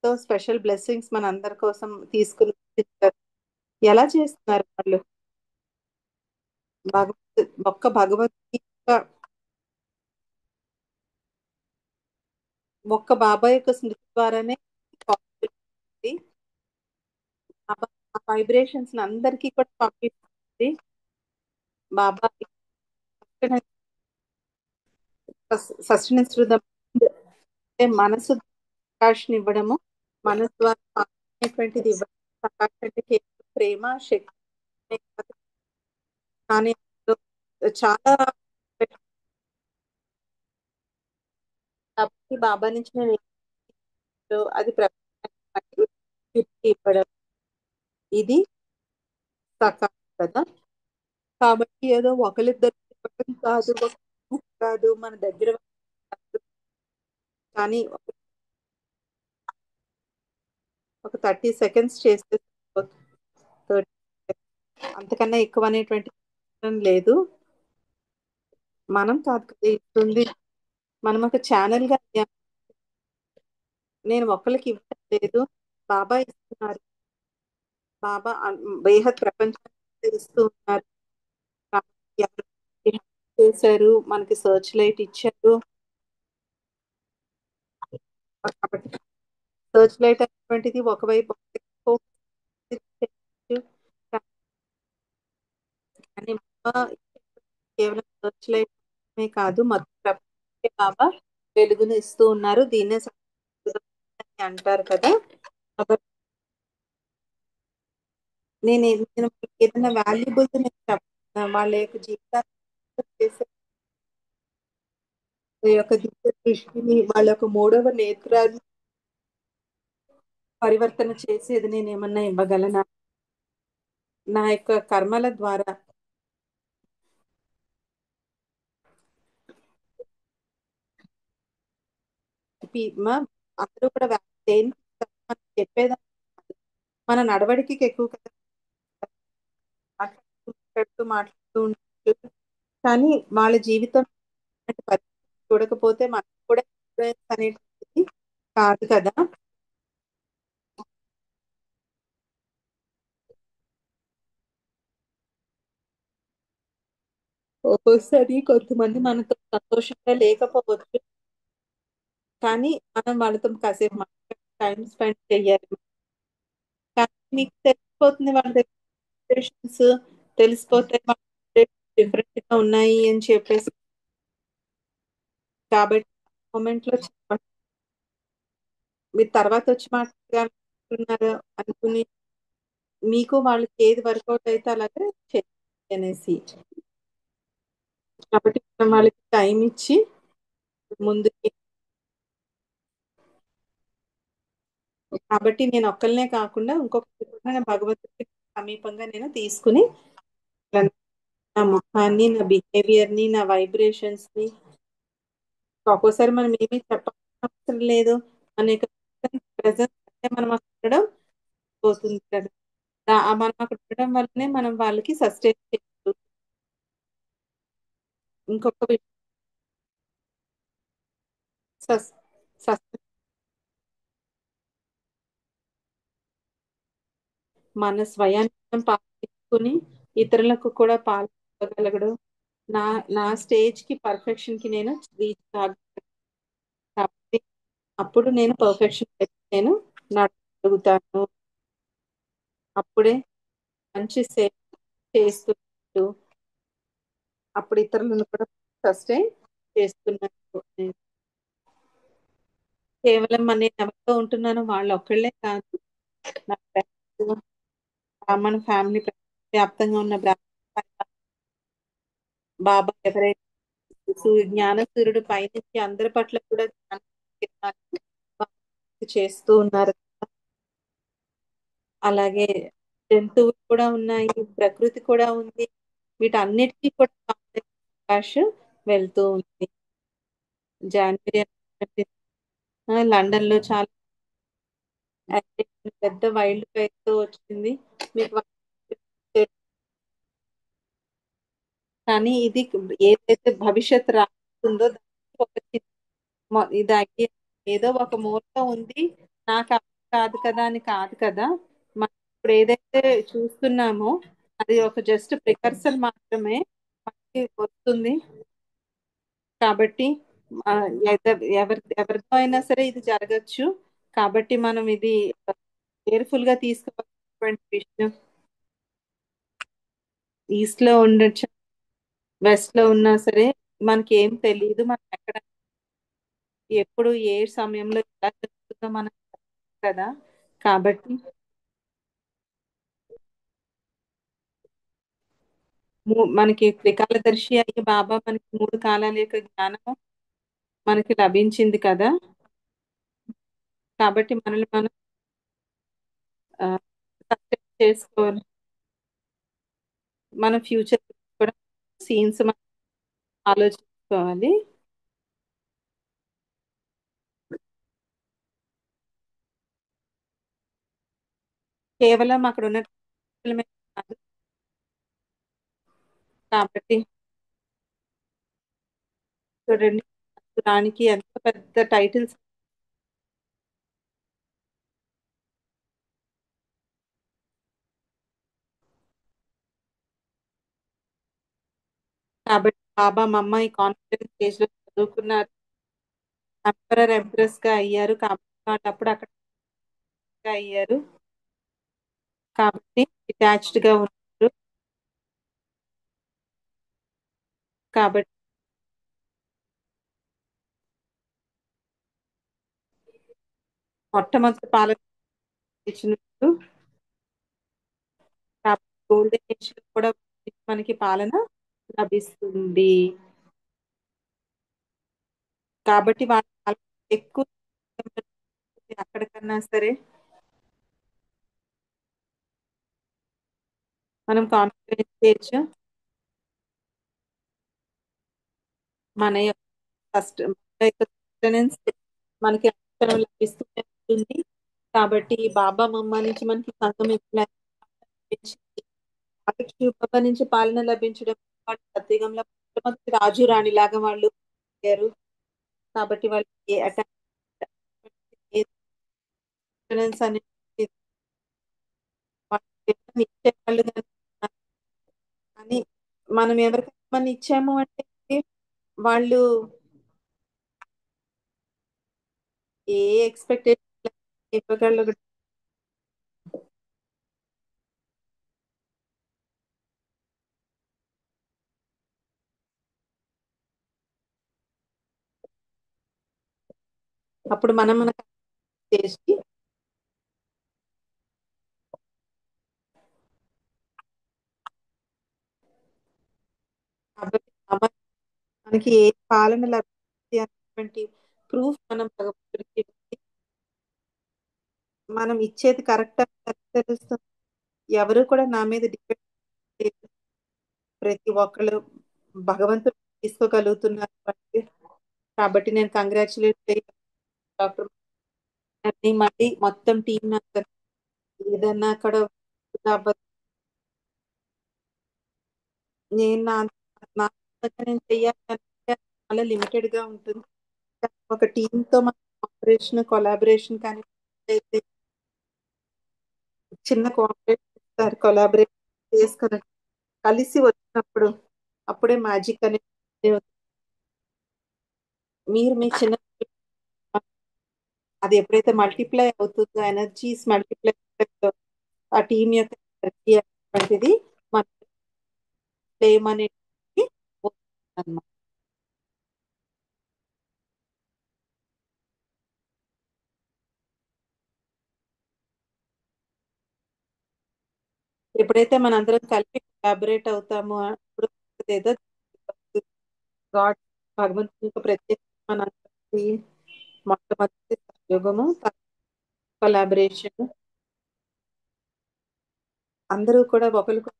తో స్పెషల్ బ్లెస్సింగ్స్ మన అందరి కోసం తీసుకుని వచ్చారు. ఎలా చేస్తున్నారు వాళ్ళు, ఒక్క భగవద్గీత, ఒక్క బాబా యొక్క స్మృతి ద్వారానే possible అవుతుంది. బాబా ఆ వైబ్రేషన్స్ అందరికీ కూడా పంపిస్తుంది. బాబా సస్టెనెన్స్ టు ద అంటే మనసు ప్రకాశం ఇవ్వడము, మనసు ద్వారా అనేటువంటిది ఇవ్వడం. ప్రకాశం అంటే కేవలం ప్రేమ శక్తి కాదు, కానీ అందులో చాలా కాబట్టి బాబా నుంచి నేను అది ప్రపంచానికి గిఫ్ట్ ఇవ్వడం ఇది సకాలం కదా. కాబట్టి ఏదో ఒకరిద్దరు ఇవ్వడం కాదు, ఒక group కాదు, మన దగ్గర కాదు. కానీ ఒక 30 సెకండ్స్ చేస్తే సరిపోతుంది. 30 అంతకన్నా ఎక్కువ అనేటువంటి అవసరం లేదు. మనం కాదు కదా ఇస్తుంది, మనం ఒక ఛానల్ గా అయ్యాం. నేను ఒకరికి ఇవ్వడం లేదు, బాబా ఇస్తున్నారు. బాబా బేహద్ ప్రపంచాన్ని ఇస్తూ ఉన్నారు. కాబట్టి ఎవరు చేశారు, మనకి సర్చ్ లైట్ ఇచ్చారు. కాబట్టి సర్చ్ లైట్ అనేటువంటిది ఒకవైపు కానీ బాబా కేవలం సర్చ్ లైట్ కాదు, మొత్తం ప్రపంచానికి బాబా వెలుగును ఇస్తూ ఉన్నారు. దీన్నే అని అంటారు కదా. కాబట్టి నేను ఏదైనా వాల్యుబుల్ నేను చెప్తాను, వాళ్ళ యొక్క జీవితాన్ని చేసే యొక్క దివ్య దృష్టిని, వాళ్ళ యొక్క మూడవ నేత్రాన్ని పరివర్తన చేసేది నేను ఏమన్నా ఇవ్వగలనా నా యొక్క కర్మల ద్వారా. అందరూ కూడా దేని మనం చెప్పేదాన్ని కాదు. మన నడవడికి ఎక్కువ కదా మాట్లాడుతూ ఉంటారు. కానీ వాళ్ళ జీవితం పరిస్థితి చూడకపోతే మనకు కూడా ఇన్ఫ్లుయెన్స్ అనేటువంటిది కాదు కదా. ఒక్కోసారి కొంతమంది మనతో సంతోషంగా లేకపోవచ్చు, కానీ మనం వాళ్ళతో కాసేపు టైం స్పెండ్ చేయాలి. కానీ మీకు తెలిసిపోతుంది వాళ్ళ ఎక్స్ప్రెషన్స్, తెలిసిపోతే డిఫరెంట్ గా ఉన్నాయి అని చెప్పేసి. కాబట్టి మూమెంట్ లో చెప్పండి, మీరు తర్వాత వచ్చి మాట్లాడాలనుకున్నారు అనుకుని మీకు వాళ్ళకి ఏది వర్కౌట్ అయితే అలాగే చేయండి అనేసి. కాబట్టి మనం వాళ్ళకి టైం ఇచ్చి ముందుకి. కాబట్టి నేను ఒక్కరినే కాకుండా ఇంకొకరి కూడా నేను భగవంతుడికి సమీపంగా నేను తీసుకుని నా ముఖాన్ని, నా బిహేవియర్ ని, నా వైబ్రేషన్స్ ని ఒక్కోసారి మనం ఏమీ చెప్పాల్సిన అవసరం లేదు. మన యొక్క ప్రెజెన్స్ అంటే మనం అక్కడ ఉండడం పోతుంది కదా. మనం అక్కడ ఉండడం వల్లనే మనం వాళ్ళకి సస్టైన్ చేయగలుగుతాం. ఇంకొక విషయం, సస్ సస్ మన స్వయాన్ని మనం పాటించుకుని ఇతరులకు కూడా పాల్గొనగలగడం. నా నా స్టేజ్ కి పర్ఫెక్షన్ కి నేను రీచ్ కాగలను. కాబట్టి అప్పుడు నేను పర్ఫెక్షన్ నేను నడగలుగుతాను. అప్పుడే మంచి సేవ చేస్తూ అప్పుడు ఇతరులను కూడా సస్టైన్ చేస్తున్నారు. కేవలం నేను ఎవరితో ఉంటున్నానో వాళ్ళు ఒక్కళ్ళే కాదు, నా ఫ్రెండ్స్, బ్రాహ్మణ ఫ్యామిలీ, వ్యాప్తంగా ఉన్న బ్రాహ్మణ బాబా ఎవరైతే జ్ఞాన సూర్యుడు పైనుంచి అందరి పట్ల కూడా జ్ఞాన కిరణాలు చేస్తూ ఉన్నారు. అలాగే జంతువులు కూడా ఉన్నాయి, ప్రకృతి కూడా ఉంది. వీటన్నిటికీ కూడా ప్రకాష్ వెళ్తూ ఉంది. జాన్వరి లండన్ లో చాలా పెద్ద వైల్డ్ ఫైర్ తో వచ్చింది. మీకు కానీ ఇది ఏదైతే భవిష్యత్ రాస్తుందో దానికి ఒక ఇది ఏదో ఒక మూలతో ఉంది, నాకు అర్థం కాదు కదా అని కాదు కదా. మనం ఇప్పుడు ఏదైతే చూస్తున్నామో అది ఒక జస్ట్ ప్రికర్సర్ మాత్రమే, మనకి వస్తుంది. కాబట్టి ఆ, ఎవరితో అయినా సరే ఇది జరగచ్చు. కాబట్టి మనం ఇది కేర్ఫుల్ గా తీసుకోవాల్సినటువంటి విషయం. ఈస్ట్ లో ఉండొచ్చు, వెస్ట్ లో ఉన్నా సరే మనకి ఏం తెలియదు. మనం ఎక్కడ ఎప్పుడు ఏ సమయంలో ఎలా జరుగుతుందో మనకు తెలియదు కదా. కాబట్టి మనకి త్రికాలదర్శి అయ్యి బాబా మనకి మూడు కాలాల యొక్క జ్ఞానం మనకి లభించింది కదా. కాబట్టి మనల్ని మనం సస్టైన్ చేసుకోవాలి. మన ఫ్యూచర్ కూడా సీన్స్ మనం ఆలోచించుకోవాలి. కేవలం అక్కడ ఉన్న వ్యక్తుల మీద కాదు. కాబట్టి చూడండి, రానికి ఎంత పెద్ద టైటిల్స్. కాబట్టి బాబా మమ్మ ఈ కాన్ఫిడెన్స్ స్టేజ్ లో చదువుకున్నారు, ఎంపరర్ ఎంప్రెస్ గా అయ్యారు, కాబట్టి వాళ్ళు అప్పుడు అక్కడ అయ్యారు, కాబట్టి అటాచ్డ్ గా ఉన్నారు. కాబట్టి మొట్టమొదటి పాలన ఇచ్చినప్పుడు, కాబట్టి గోల్డెన్ ఏజ్ లో కూడా మనకి పాలన లభిస్తుంది. కాబట్టి వాళ్ళ పాలన ఎక్కువ అక్కడికన్నా సరే మనం కాన్ఫిడెన్స్ చేయొచ్చు. మన యొక్క ఫస్ట్ మన యొక్క sustenance మనకి అక్షరం లభిస్తూనే ఉంటుంది. కాబట్టి బాబా మమ్మ నుంచి మనకి సంఘం ఎట్లా లభించింది, వాళ్ళకి బాబా నుంచి పాలన లభించడం, వాళ్ళు సత్యుగంలో మొట్టమొదటి రాజు రాణి లాగా వాళ్ళు అయ్యారు. కాబట్టి వాళ్ళకి అటెండెన్స్ అనేది వాళ్ళకి ఏమైనా ఇచ్చేవాళ్ళు కానీ మనం ఎవరికైనా ఇచ్చాము అంటే వాళ్ళు ఏ ఎక్స్పెక్టేషన్ ఇవ్వగలరు. అప్పుడు మనం మన చేసి కాబట్టి మనకి ఏ పాలన లభించింది అనేటువంటి ప్రూఫ్ మనం భగవంతుడికి ఇవ్వాలి. మనం ఇచ్చేది కరెక్ట్ అని తెలుస్తుంది. ఎవరు కూడా నా మీద డిపెండ్ లేదు. ప్రతి ఒక్కళ్ళు భగవంతుడు తీసుకోగలుగుతున్నారు అంటే. కాబట్టి నేను కంగ్రాచులేట్ చేయాలి డాక్టర్ గారిని, మళ్ళీ మొత్తం టీం అందరినీ. ఏదన్నా అక్కడ నేను నా అంతగా నేను చెయ్యాలంటే చాలా లిమిటెడ్ గా ఉంటుంది. ఒక టీమ్ తో మన కోఆపరేషన్ కొలాబరేషన్ కానీ అయితే చిన్న కోఆపరేషన్ ఇస్తారు, కొలాబరేట్ చేసుకుని కలిసి వచ్చినప్పుడు అప్పుడే మ్యాజిక్ అనేది మీరు మీ చిన్న అది ఎప్పుడైతే మల్టిప్లై అవుతుందో ఎనర్జీస్ మల్టిప్లై అవుతుందో ఆ టీం యొక్క ఎనర్జీ అనేటువంటిది మన ఫ్లేమ్ అనేది అన్నమాట. ఎప్పుడైతే మనందరం కలిపి కొలాబరేట్ అవుతామో అప్పుడు ఏదో గాడ్ భగవంతుని యొక్క ప్రత్యేక మనందరికీ మొట్టమొదటి యోగము కొలాబరేషన్ అందరూ కూడా ఒకరికి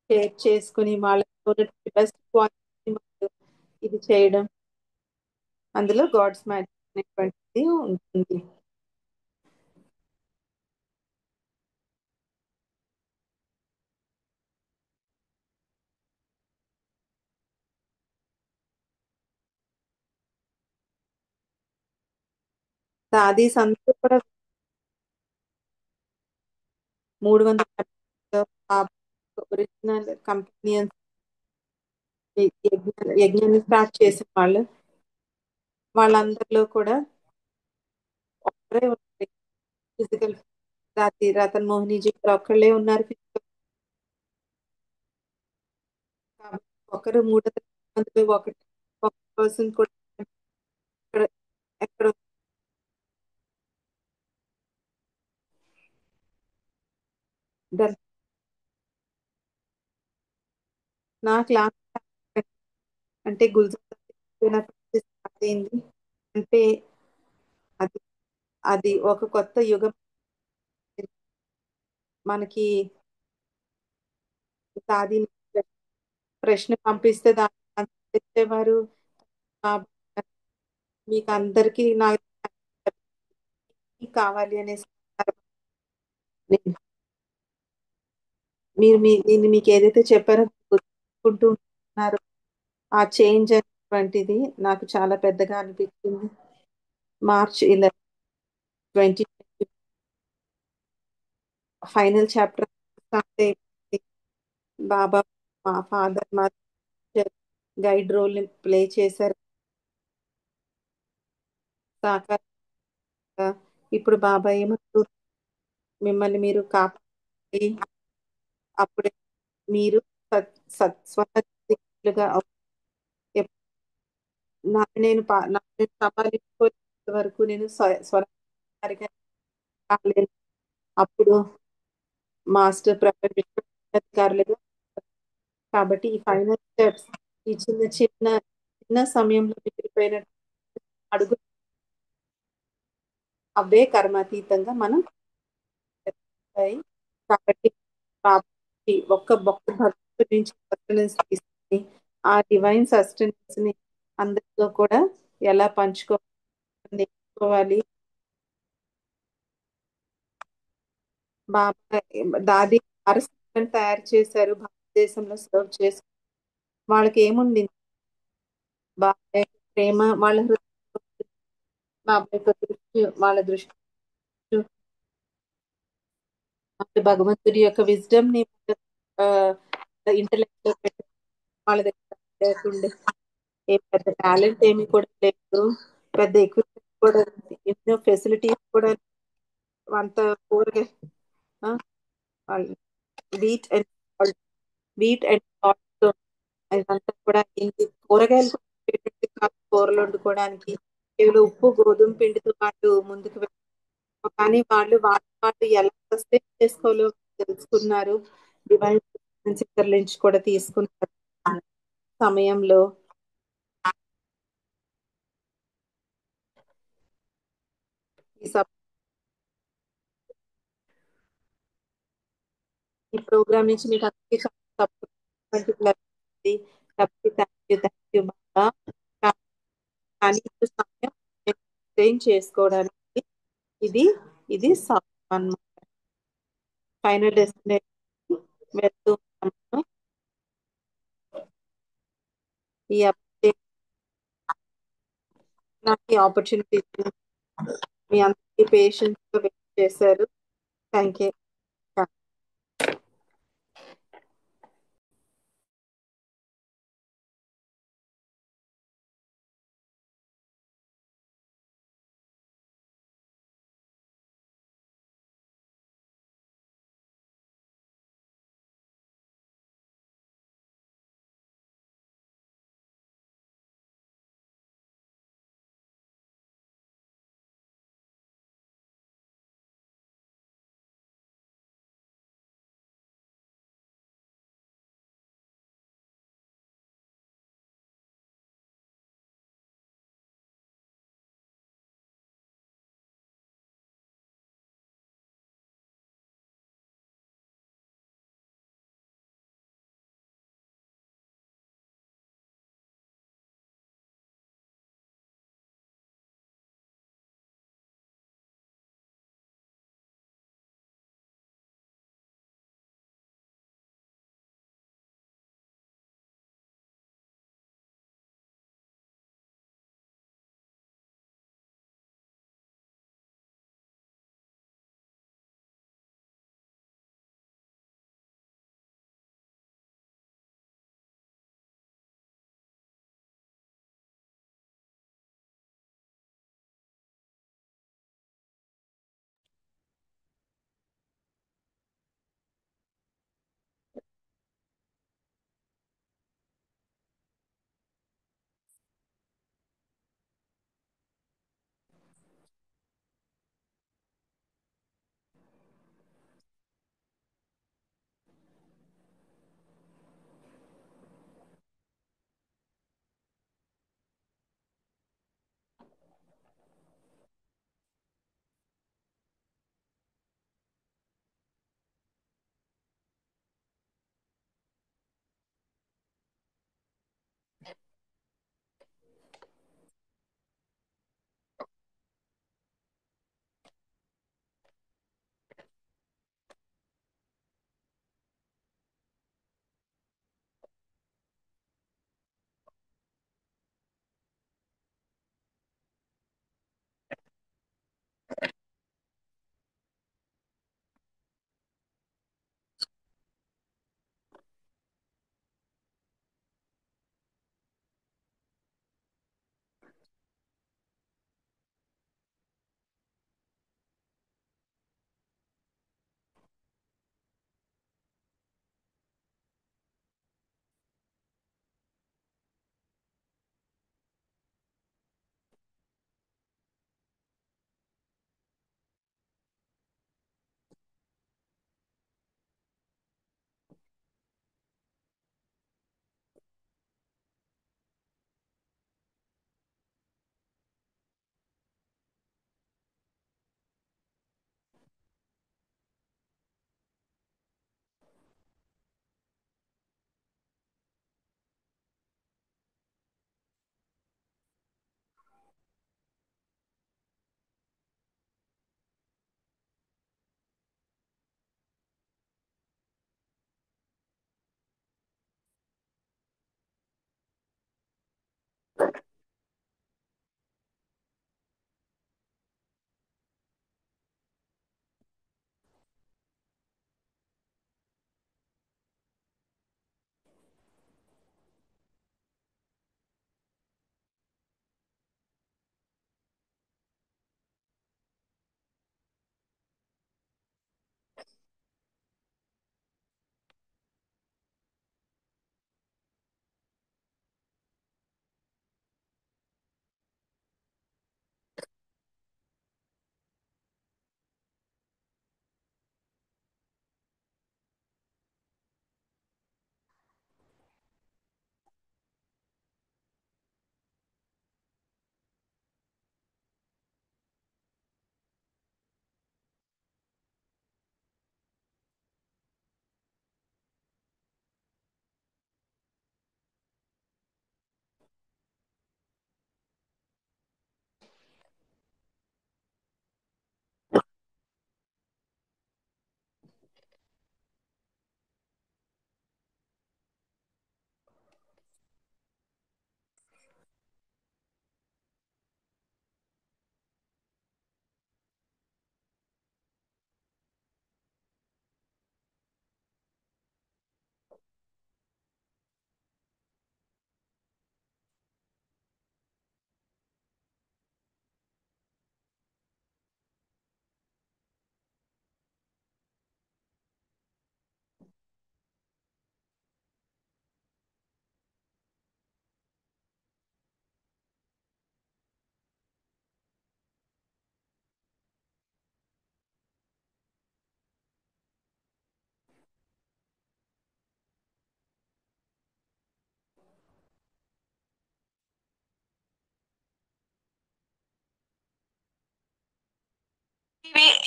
షేర్ చేసుకుని వాళ్ళతో బెస్ట్ క్వాలిటీ ఇది చేయడం, అందులో గాడ్స్ మ్యాజిక్ అనేటువంటిది ఉంటుంది. సాదీస్ అందరూ కూడా 300 ఒరిజినల్ కంపెనీయన్స్ యజ్ఞాన్ని స్టార్ట్ చేసిన వాళ్ళు వాళ్ళందరిలో కూడా ఒక్కరే ఉన్నారు ఫిజికల్. రతన్ మోహనీజీ గారు ఒక్కళ్ళే ఉన్నారు physical. కాబట్టి ఒకరు 300 మందిలో ఒకటి ఒక పర్సన్ కూడా ఎక్కడ ఎక్కడ దర్- నా క్లాస్ అంటే గుల్జార్ స్టార్ట్ అయింది అంటే అది అది ఒక కొత్త యుగం మనకి దాది ప్రశ్న పంపిస్తే దానికి ఆన్సర్ ఇచ్చేవారు. మీకు అందరికీ నాకు కావాలి అనేసి నేను మీరు నేను మీకు ఏదైతే చెప్పారో గుర్తుంటూ ఉన్నారు. ఆ చేంజ్ అనేటువంటిది నాకు చాలా పెద్దగా అనిపించింది. మార్చ్ 11, 2020 ఫైనల్ చాప్టర్ స్టార్ట్ అయిపోయింది. బాబా మా ఫాదర్ మా గైడ్ రోల్ ప్లే చేశారు. సాకారంగా ఇప్పుడు బాబా ఏమంటూ మిమ్మల్ని మీరు కాపాడి అప్పుడే మీరు సత్స్వతంత్రులుగా నాకు నేను సంపాదించుకునే వరకు నేను స్వతంత్రంగా కాలేను. అప్పుడు మాస్టర్ ప్రపంచ అధికారులుగా కాబట్టి ఈ ఫైనల్ స్టెప్స్ ఈ చిన్న చిన్న చిన్న సమయంలో మిగిలిపోయిన అడుగు అవే కర్మాతీతంగా మనం చేస్తాయి. కాబట్టి కాబట్టి ఒక్క భక్తు నుంచి సస్టెనెన్స్ తీసుకొని ఆ డివైన్ సస్టెనెన్స్ ని అందరితో కూడా ఎలా నేర్చుకోవాలి. బాబా దాది పారసీకులను తయారు చేశారు భారతదేశంలో సర్వ్ చేసి వాళ్ళకి ఏముంది బాబా యొక్క ప్రేమ వాళ్ళ హృదయం బాబా యొక్క దృష్టి వాళ్ళ దృష్టి అంటే భగవంతుడి యొక్క విజ్డమ్ ని ఇంటలెక్ట్ లో పెట్టి వాళ్ళ దగ్గర లేకుండే ఏ పెద్ద టాలెంట్ ఏమి కూడా లేదు. పెద్ద ఎక్విప్మెంట్ కూడా ఎన్నో ఫెసిలిటీస్ కూడా అంత పూర్గా wheat and salt wheat and salt ఇదంతా కూడా ఇంటి కూరగాయలు కూడా ఉండేటట్టు కాదు కూరలు వండుకోవడానికి కేవలం ఉప్పు గోధుమ పిండితో పాటు ముందుకు కానీ వాళ్ళు ఎలా సస్టైన్ చేసుకోవాలో తెలుసుకున్నారు. డివైన్ చిత్రల నుంచి కూడా తీసుకున్నారు సమయంలో ఈ సబ్ ఈ ప్రోగ్రామ్ నుంచి మీకు అందరికీ కాబట్టి థ్యాంక్ యూ బాబా. కానీ ఇప్పుడు సమయం ఎక్స్ప్లెయిన్ చేసుకోవడానికి ఇది ఇది ఫైనల్ డెస్టినేషన్ వెళ్తూ ఉన్నాము. ఈ అప్డేట్ నాకు ఈ ఆపర్చునిటీ మీ అందరికీ పేషెన్స్ గా వెయిట్ చేశారు. Thank you.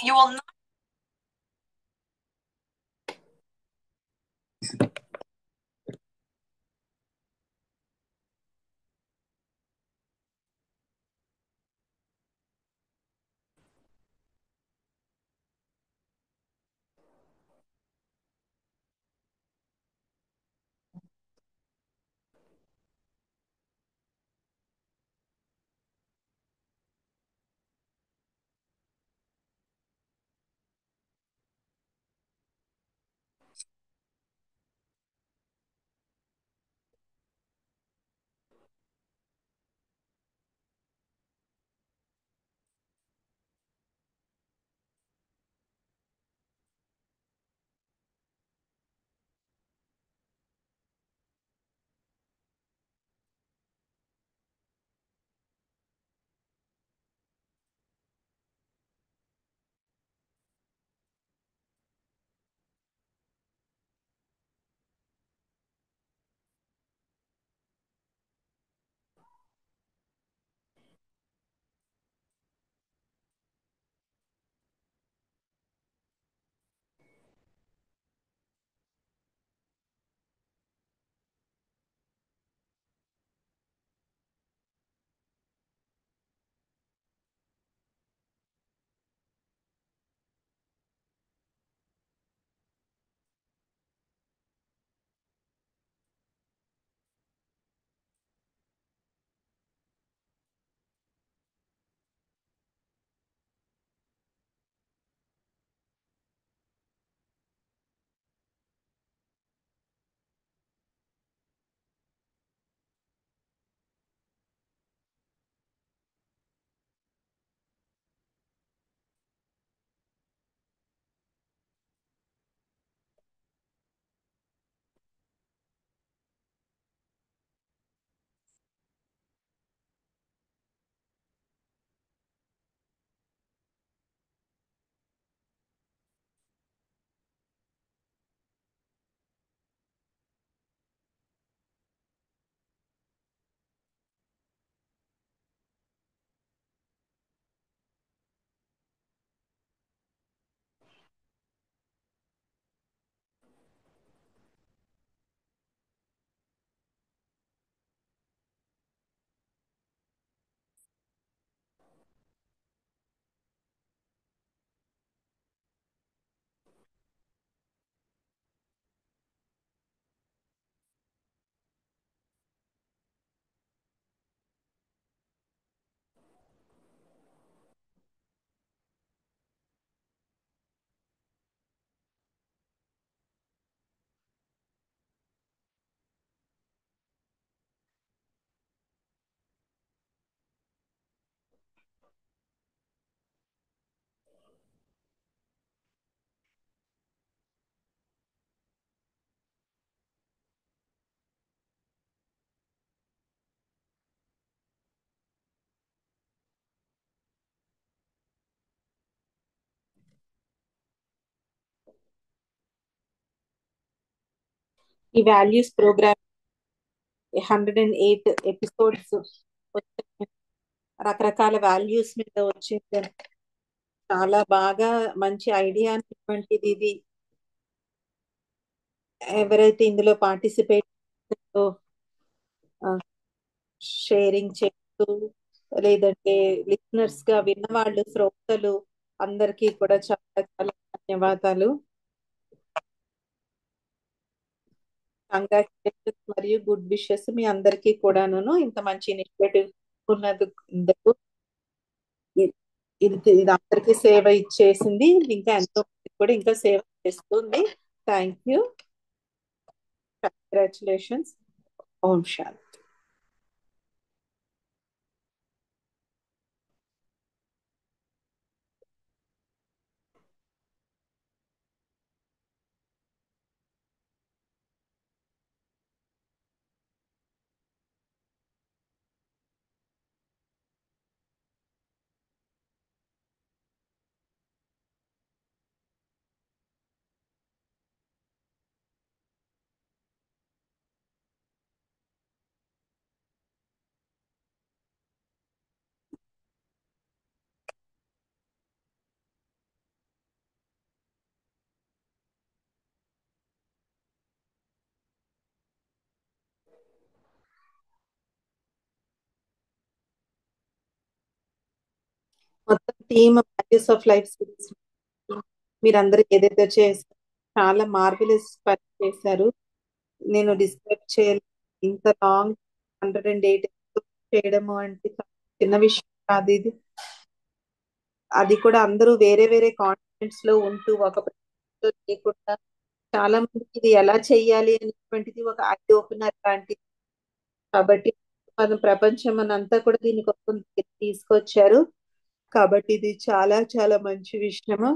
You will not. ఈ వాల్యూస్ ప్రోగ్రామ్ 108 ఎపిసోడ్స్ రకరకాల వాల్యూస్ మీద వచ్చింది. చాలా బాగా మంచి ఐడియా అటువంటిది ఇది. ఎవరైతే ఇందులో పార్టిసిపేట్ షేరింగ్ చేస్తూ లేదంటే లిసనర్స్ గా విన్నవాళ్ళు శ్రోతలు అందరికీ కూడా చాలా చాలా ధన్యవాదాలు. కంగ్రాచులేషన్స్ మరియు గుడ్ విషెస్ మీ అందరికీ కూడాను. ఇంత మంచి ఇనిషియేటివ్ ఉన్నందుకు ఇ- ఇది అందరికీ సేవ ఇచ్చేసింది. ఇంకా ఎంతో మందికి కూడా ఇంకా సేవ చేస్తుంది. Thank you. కంగ్రాచులేషన్స్. ఓం శాంతి. Team values of life series మీరందరూ ఏదైతే చేశారో చాలా మార్వెలస్ పని చేశారు. నేను డిస్క్రైబ్ చేయలేదు. ఇంత లాంగ్ 108 చేయడము అంటే చాలా చిన్న విషయం కాదు ఇది. అది కూడా అందరూ వేరే వేరే కాంటినెంట్స్ లో ఉంటూ ఒక ప్రదేశంలో లేకుండా చాలా మందికి ఇది ఎలా చెయ్యాలి అనేటువంటిది ఒక ఐ ఓపెనర్ లాంటిది. కాబట్టి మన ప్రపంచం అంతా కూడా దీనికోసం తీసుకొచ్చారు. కాబట్టి ఇది చాలా చాలా మంచి విషయము.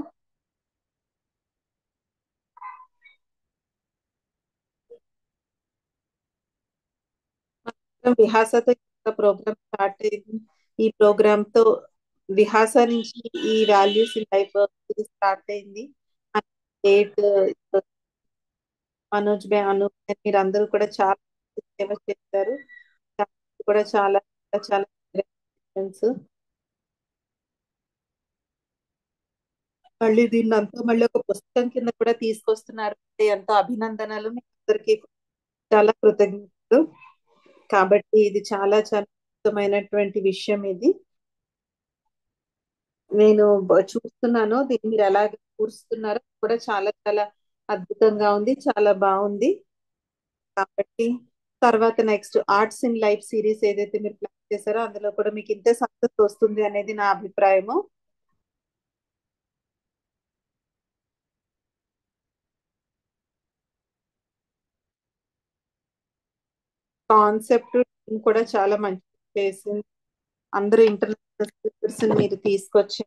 విహాసతో ప్రోగ్రామ్ స్టార్ట్ అయింది. ఈ ప్రోగ్రామ్ తో విహాస నుంచి ఈ వాల్యూస్ ఇన్ లైఫ్ స్టార్ట్ అయింది. డేట్ మనోజ్ బే అను మీరందరూ కూడా చాలా సేవ చేశారు. కూడా చాలా చాలా congratulations. మళ్ళీ దీన్ని అంతా మళ్ళీ ఒక పుస్తకం కింద కూడా తీసుకొస్తున్నారు అంటే ఎంతో అభినందనలు. మీ అందరికీ చాలా కృతజ్ఞతలు. కాబట్టి ఇది చాలా చాలా అద్భుతమైనటువంటి విషయం ఇది. నేను చూస్తున్నాను దీన్ని మీరు ఎలాగ కూరుస్తున్నారో కూడా చాలా చాలా అద్భుతంగా ఉంది, చాలా బాగుంది. కాబట్టి తర్వాత next arts in life series ఏదైతే మీరు ప్లాన్ చేశారో అందులో కూడా మీకు ఇంతే సక్సెస్ వస్తుంది అనేది నా అభిప్రాయము. కాన్సెప్ట్ కూడా చాలా మంచి చేసింది. అందరూ ఇంటర్నేషనల్ స్పీకర్స్ మీరు తీసుకొచ్చి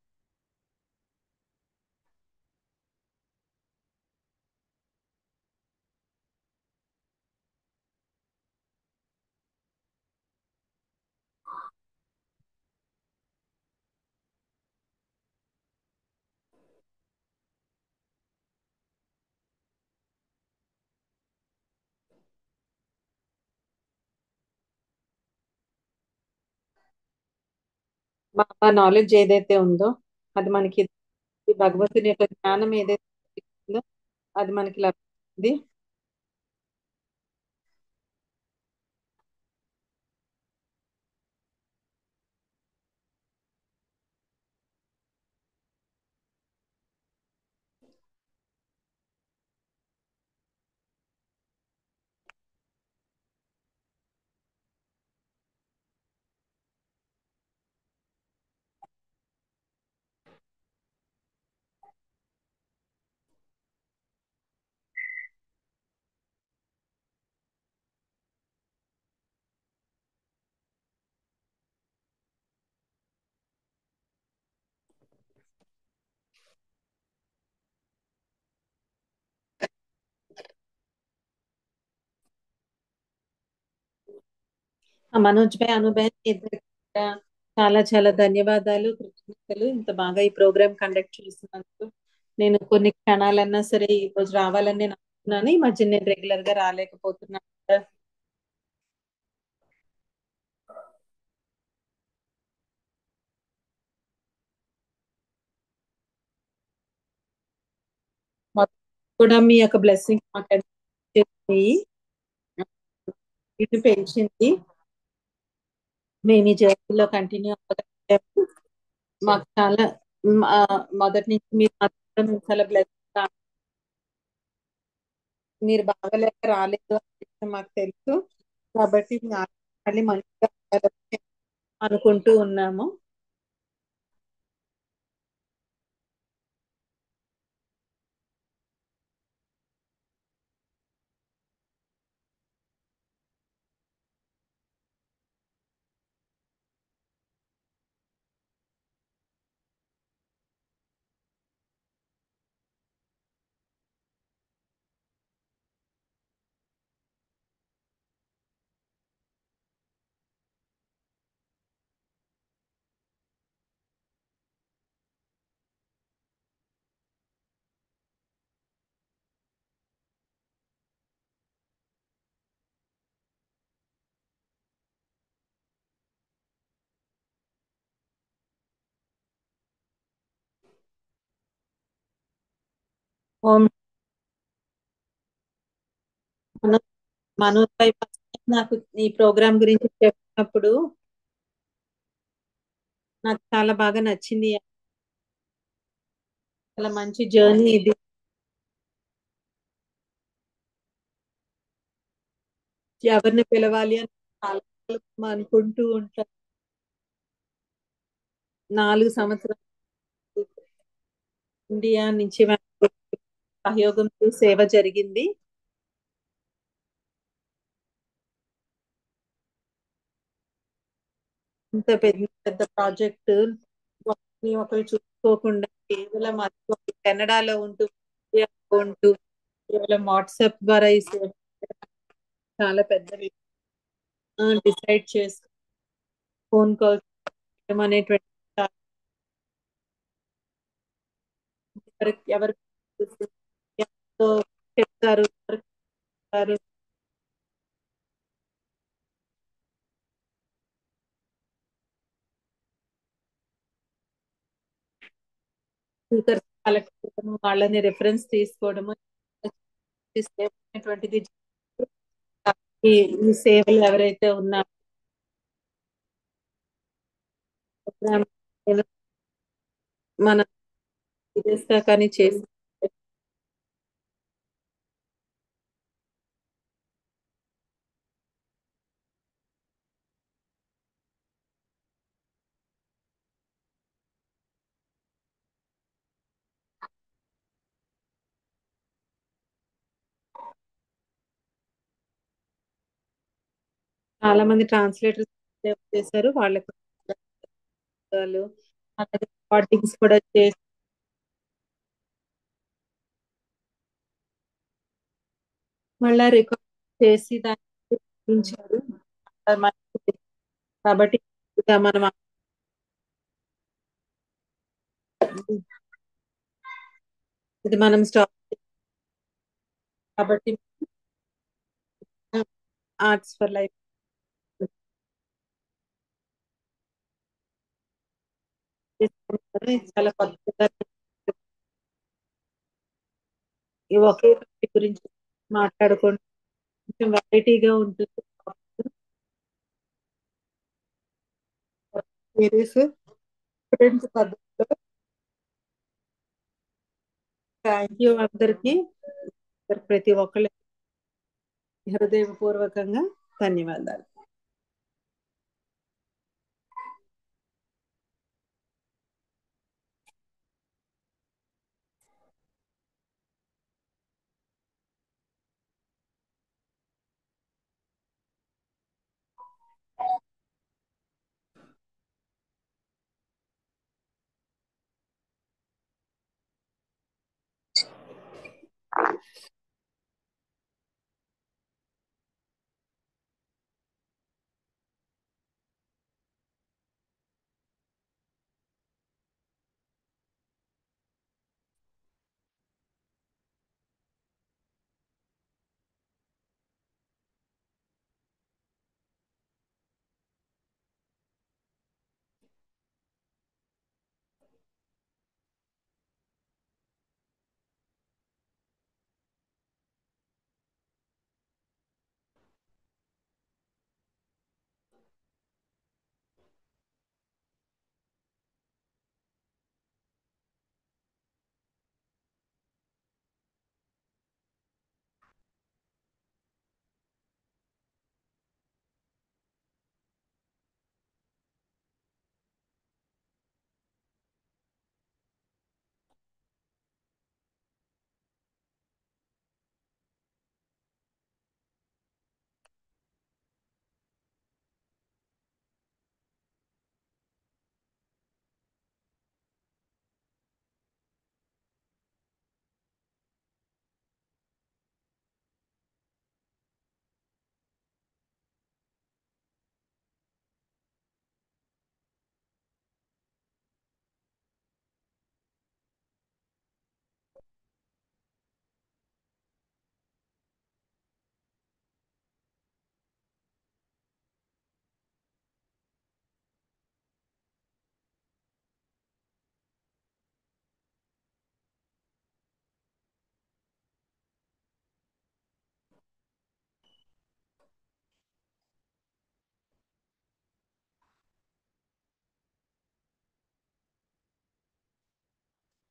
మా నాలెడ్జ్ ఏదైతే ఉందో అది మనకి భగవంతుని యొక్క జ్ఞానం ఏదైతే ఉందో అది మనకి లభిస్తుంది. మనోజ్ భాయ్ అనుభవ్ ఇద్దరికి కూడా చాలా చాలా ధన్యవాదాలు, కృతజ్ఞతలు. ఇంత బాగా ఈ ప్రోగ్రామ్ కండక్ట్ చేసినందుకు. నేను కొన్ని క్షణాలన్నా సరే ఈ రోజు రావాలని నేను అనుకున్నాను. ఈ మధ్య నేను రెగ్యులర్ గా రాలేకపోతున్నాను. మొత్తం కూడా మీ యొక్క బ్లెస్సింగ్ మాకు చేసి ఇటు పెంచింది. మేము ఈ జర్నీలో కంటిన్యూ అవ్వగలిగాము. మాకు చాలా మొదటి నుంచి మీరు మాత్రం మేము చాలా బ్లెస్. మీరు బాగలేక రాలేదు అనే విషయం మాకు తెలుసు. కాబట్టి మీ మళ్ళీ మంచిగా ఉండాలని అనుకుంటూ ఉన్నాము. ఓం మనో మనోజ్ భాయ్ first time నాకు ఈ ప్రోగ్రామ్ గురించి చెప్పినప్పుడు నాకు చాలా బాగా నచ్చింది. చాలా మంచి జర్నీ ఇది. ఎవరిని పిలవాలి అని చాలా అనుకుంటూ ఉంటాను. 4 సంవత్సరాలు ఇండియా నుంచి మనకు సహయోగంతో సేవ జరిగింది. ఇంత పెద్ద పెద్ద ప్రాజెక్ట్ ఒకరిని ఒకరు చూసుకోకుండా కేవలం అది ఒక కెనడాలో ఉంటూ ఇండియాలో ఉంటూ కేవలం వాట్సాప్ ద్వారా ఈ సేవ చాలా పెద్ద డిసైడ్ చేసి ఫోన్ కాల్ చేయడం అనేటువంటి ఎవరు ఎవరితో చెప్తారు, ఎవరు చెప్తారు. స్పీకర్స్ కలెక్ట్ చేయడము, వాళ్ళని రెఫరెన్స్ తీసుకోవడము ఈ సేవ అనేటువంటిది ఈ ఈ సేవలు ఎవరైతే ఉన్నారో ప్రోగ్రామ్ మన సీరియస్గా కానీ చేసి చాలా మంది ట్రాన్స్లేటర్స్ చేశారు. వాళ్ళకి వాళ్ళు అలాగే రికార్డింగ్స్ కూడా చేసి మళ్ళా రికార్డ్ చేసి దాన్ని చూపించారు. అది మంచిది. కాబట్టి ఇక మనం ఇది మనం స్టాప్ కాబట్టి ఆర్ట్స్ ఫర్ లైఫ్ చాలా కొత్తగా ఈ ఒకే టాపిక్ గురించి మాట్లాడుకుంటూ కొంచెం వెరైటీగా ఉంటుంది సిరీస్. ఫ్రెండ్స్ పద్ధతిలో థ్యాంక్ యూ అందరికి, ప్రతి ఒక్కళ్ళకి హృదయపూర్వకంగా ధన్యవాదాలు.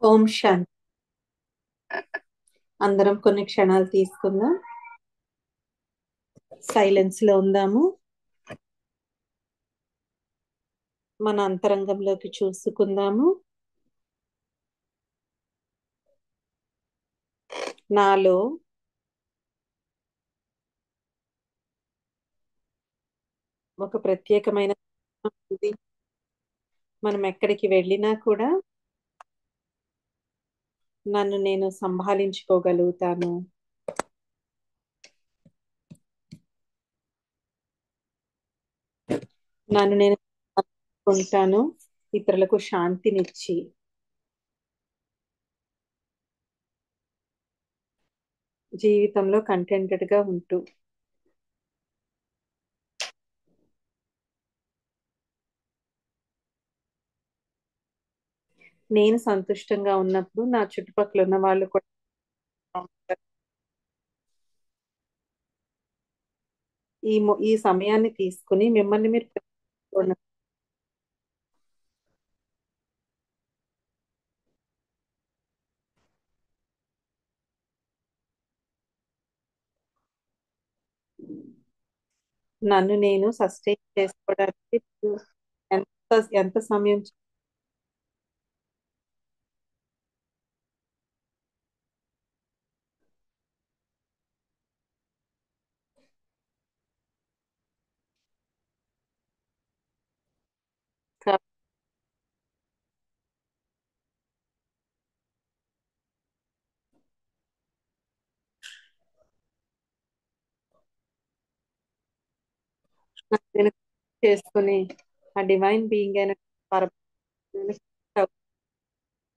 ఓం శాంతి. అందరం కొన్ని క్షణాలు తీసుకుందాం. సైలెన్స్ లో ఉందాము. మన అంతరంగంలోకి చూసుకుందాము. నాలో ఒక ప్రత్యేకమైన ఉంది. మనం ఎక్కడికి వెళ్ళినా కూడా నన్ను నేను సంభాళించుకోగలుగుతాను. నన్ను నేను ఉంటాను, ఇతరులకు శాంతినిచ్చి. జీవితంలో కంటెంటెడ్ గా ఉంటూ. నేను సంతుష్టంగా ఉన్నప్పుడు నా చుట్టుపక్కల ఉన్న వాళ్ళు కూడా ఉంటారు. ఈ సమయాన్ని తీసుకుని మిమ్మల్ని మీరు పెట్టుకోండి. నన్ను నేను సస్టైన్ చేసుకోవడానికి ఎంత ఎంత సమయం కా- నన్ను నేను చేసుకుని ఆ డివైన్ బీయింగ్ అయిన పరమాత్మని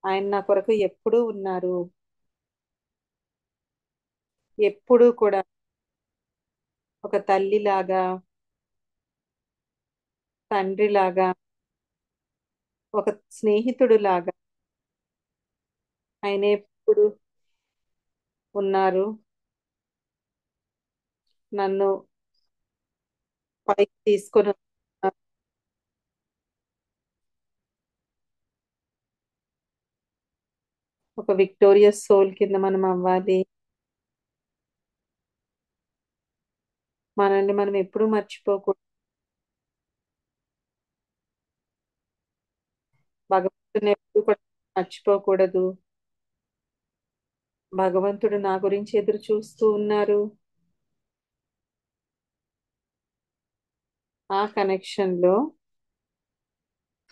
ఆయన నా కొరకు ఎప్పుడూ ఉన్నారు. ఎప్పుడూ కూడా ఒక తల్లిలాగా, తండ్రిలాగా, ఒక స్నేహితుడు లాగా ఆయన ఎప్పుడు ఉన్నారు. నన్ను పైకి తీసుకొని వస్తున్నారు. ఒక విక్టోరియస్ సోల్ కింద మనం అవ్వాలి. మనల్ని మనం ఎప్పుడూ మర్చిపోకూడదు. భగవంతుని ఎప్పుడు కూడా మర్చిపోకూడదు. భగవంతుడు నా గురించి ఎదురు చూస్తూ ఉన్నారు. ఆ కనెక్షన్ లో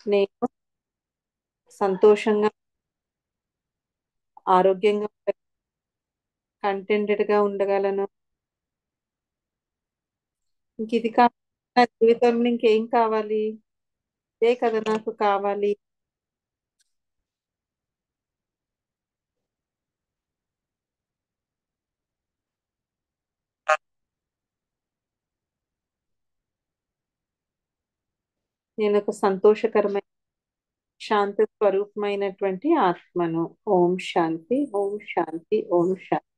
నేను సంతోషంగా, ఆరోగ్యంగా, కంటెంటెడ్ గా ఉండగలను. ఇంక ఇది కాకుండా నా జీవితంలో ఇంకేం కావాలి? ఇదే కదా నాకు కావాలి. నేను ఒక సంతోషకరమైన, శాంతి స్వరూపమైనటువంటి ఆత్మను. ఓం శాంతి, ఓం శాంతి, ఓం శాంతి.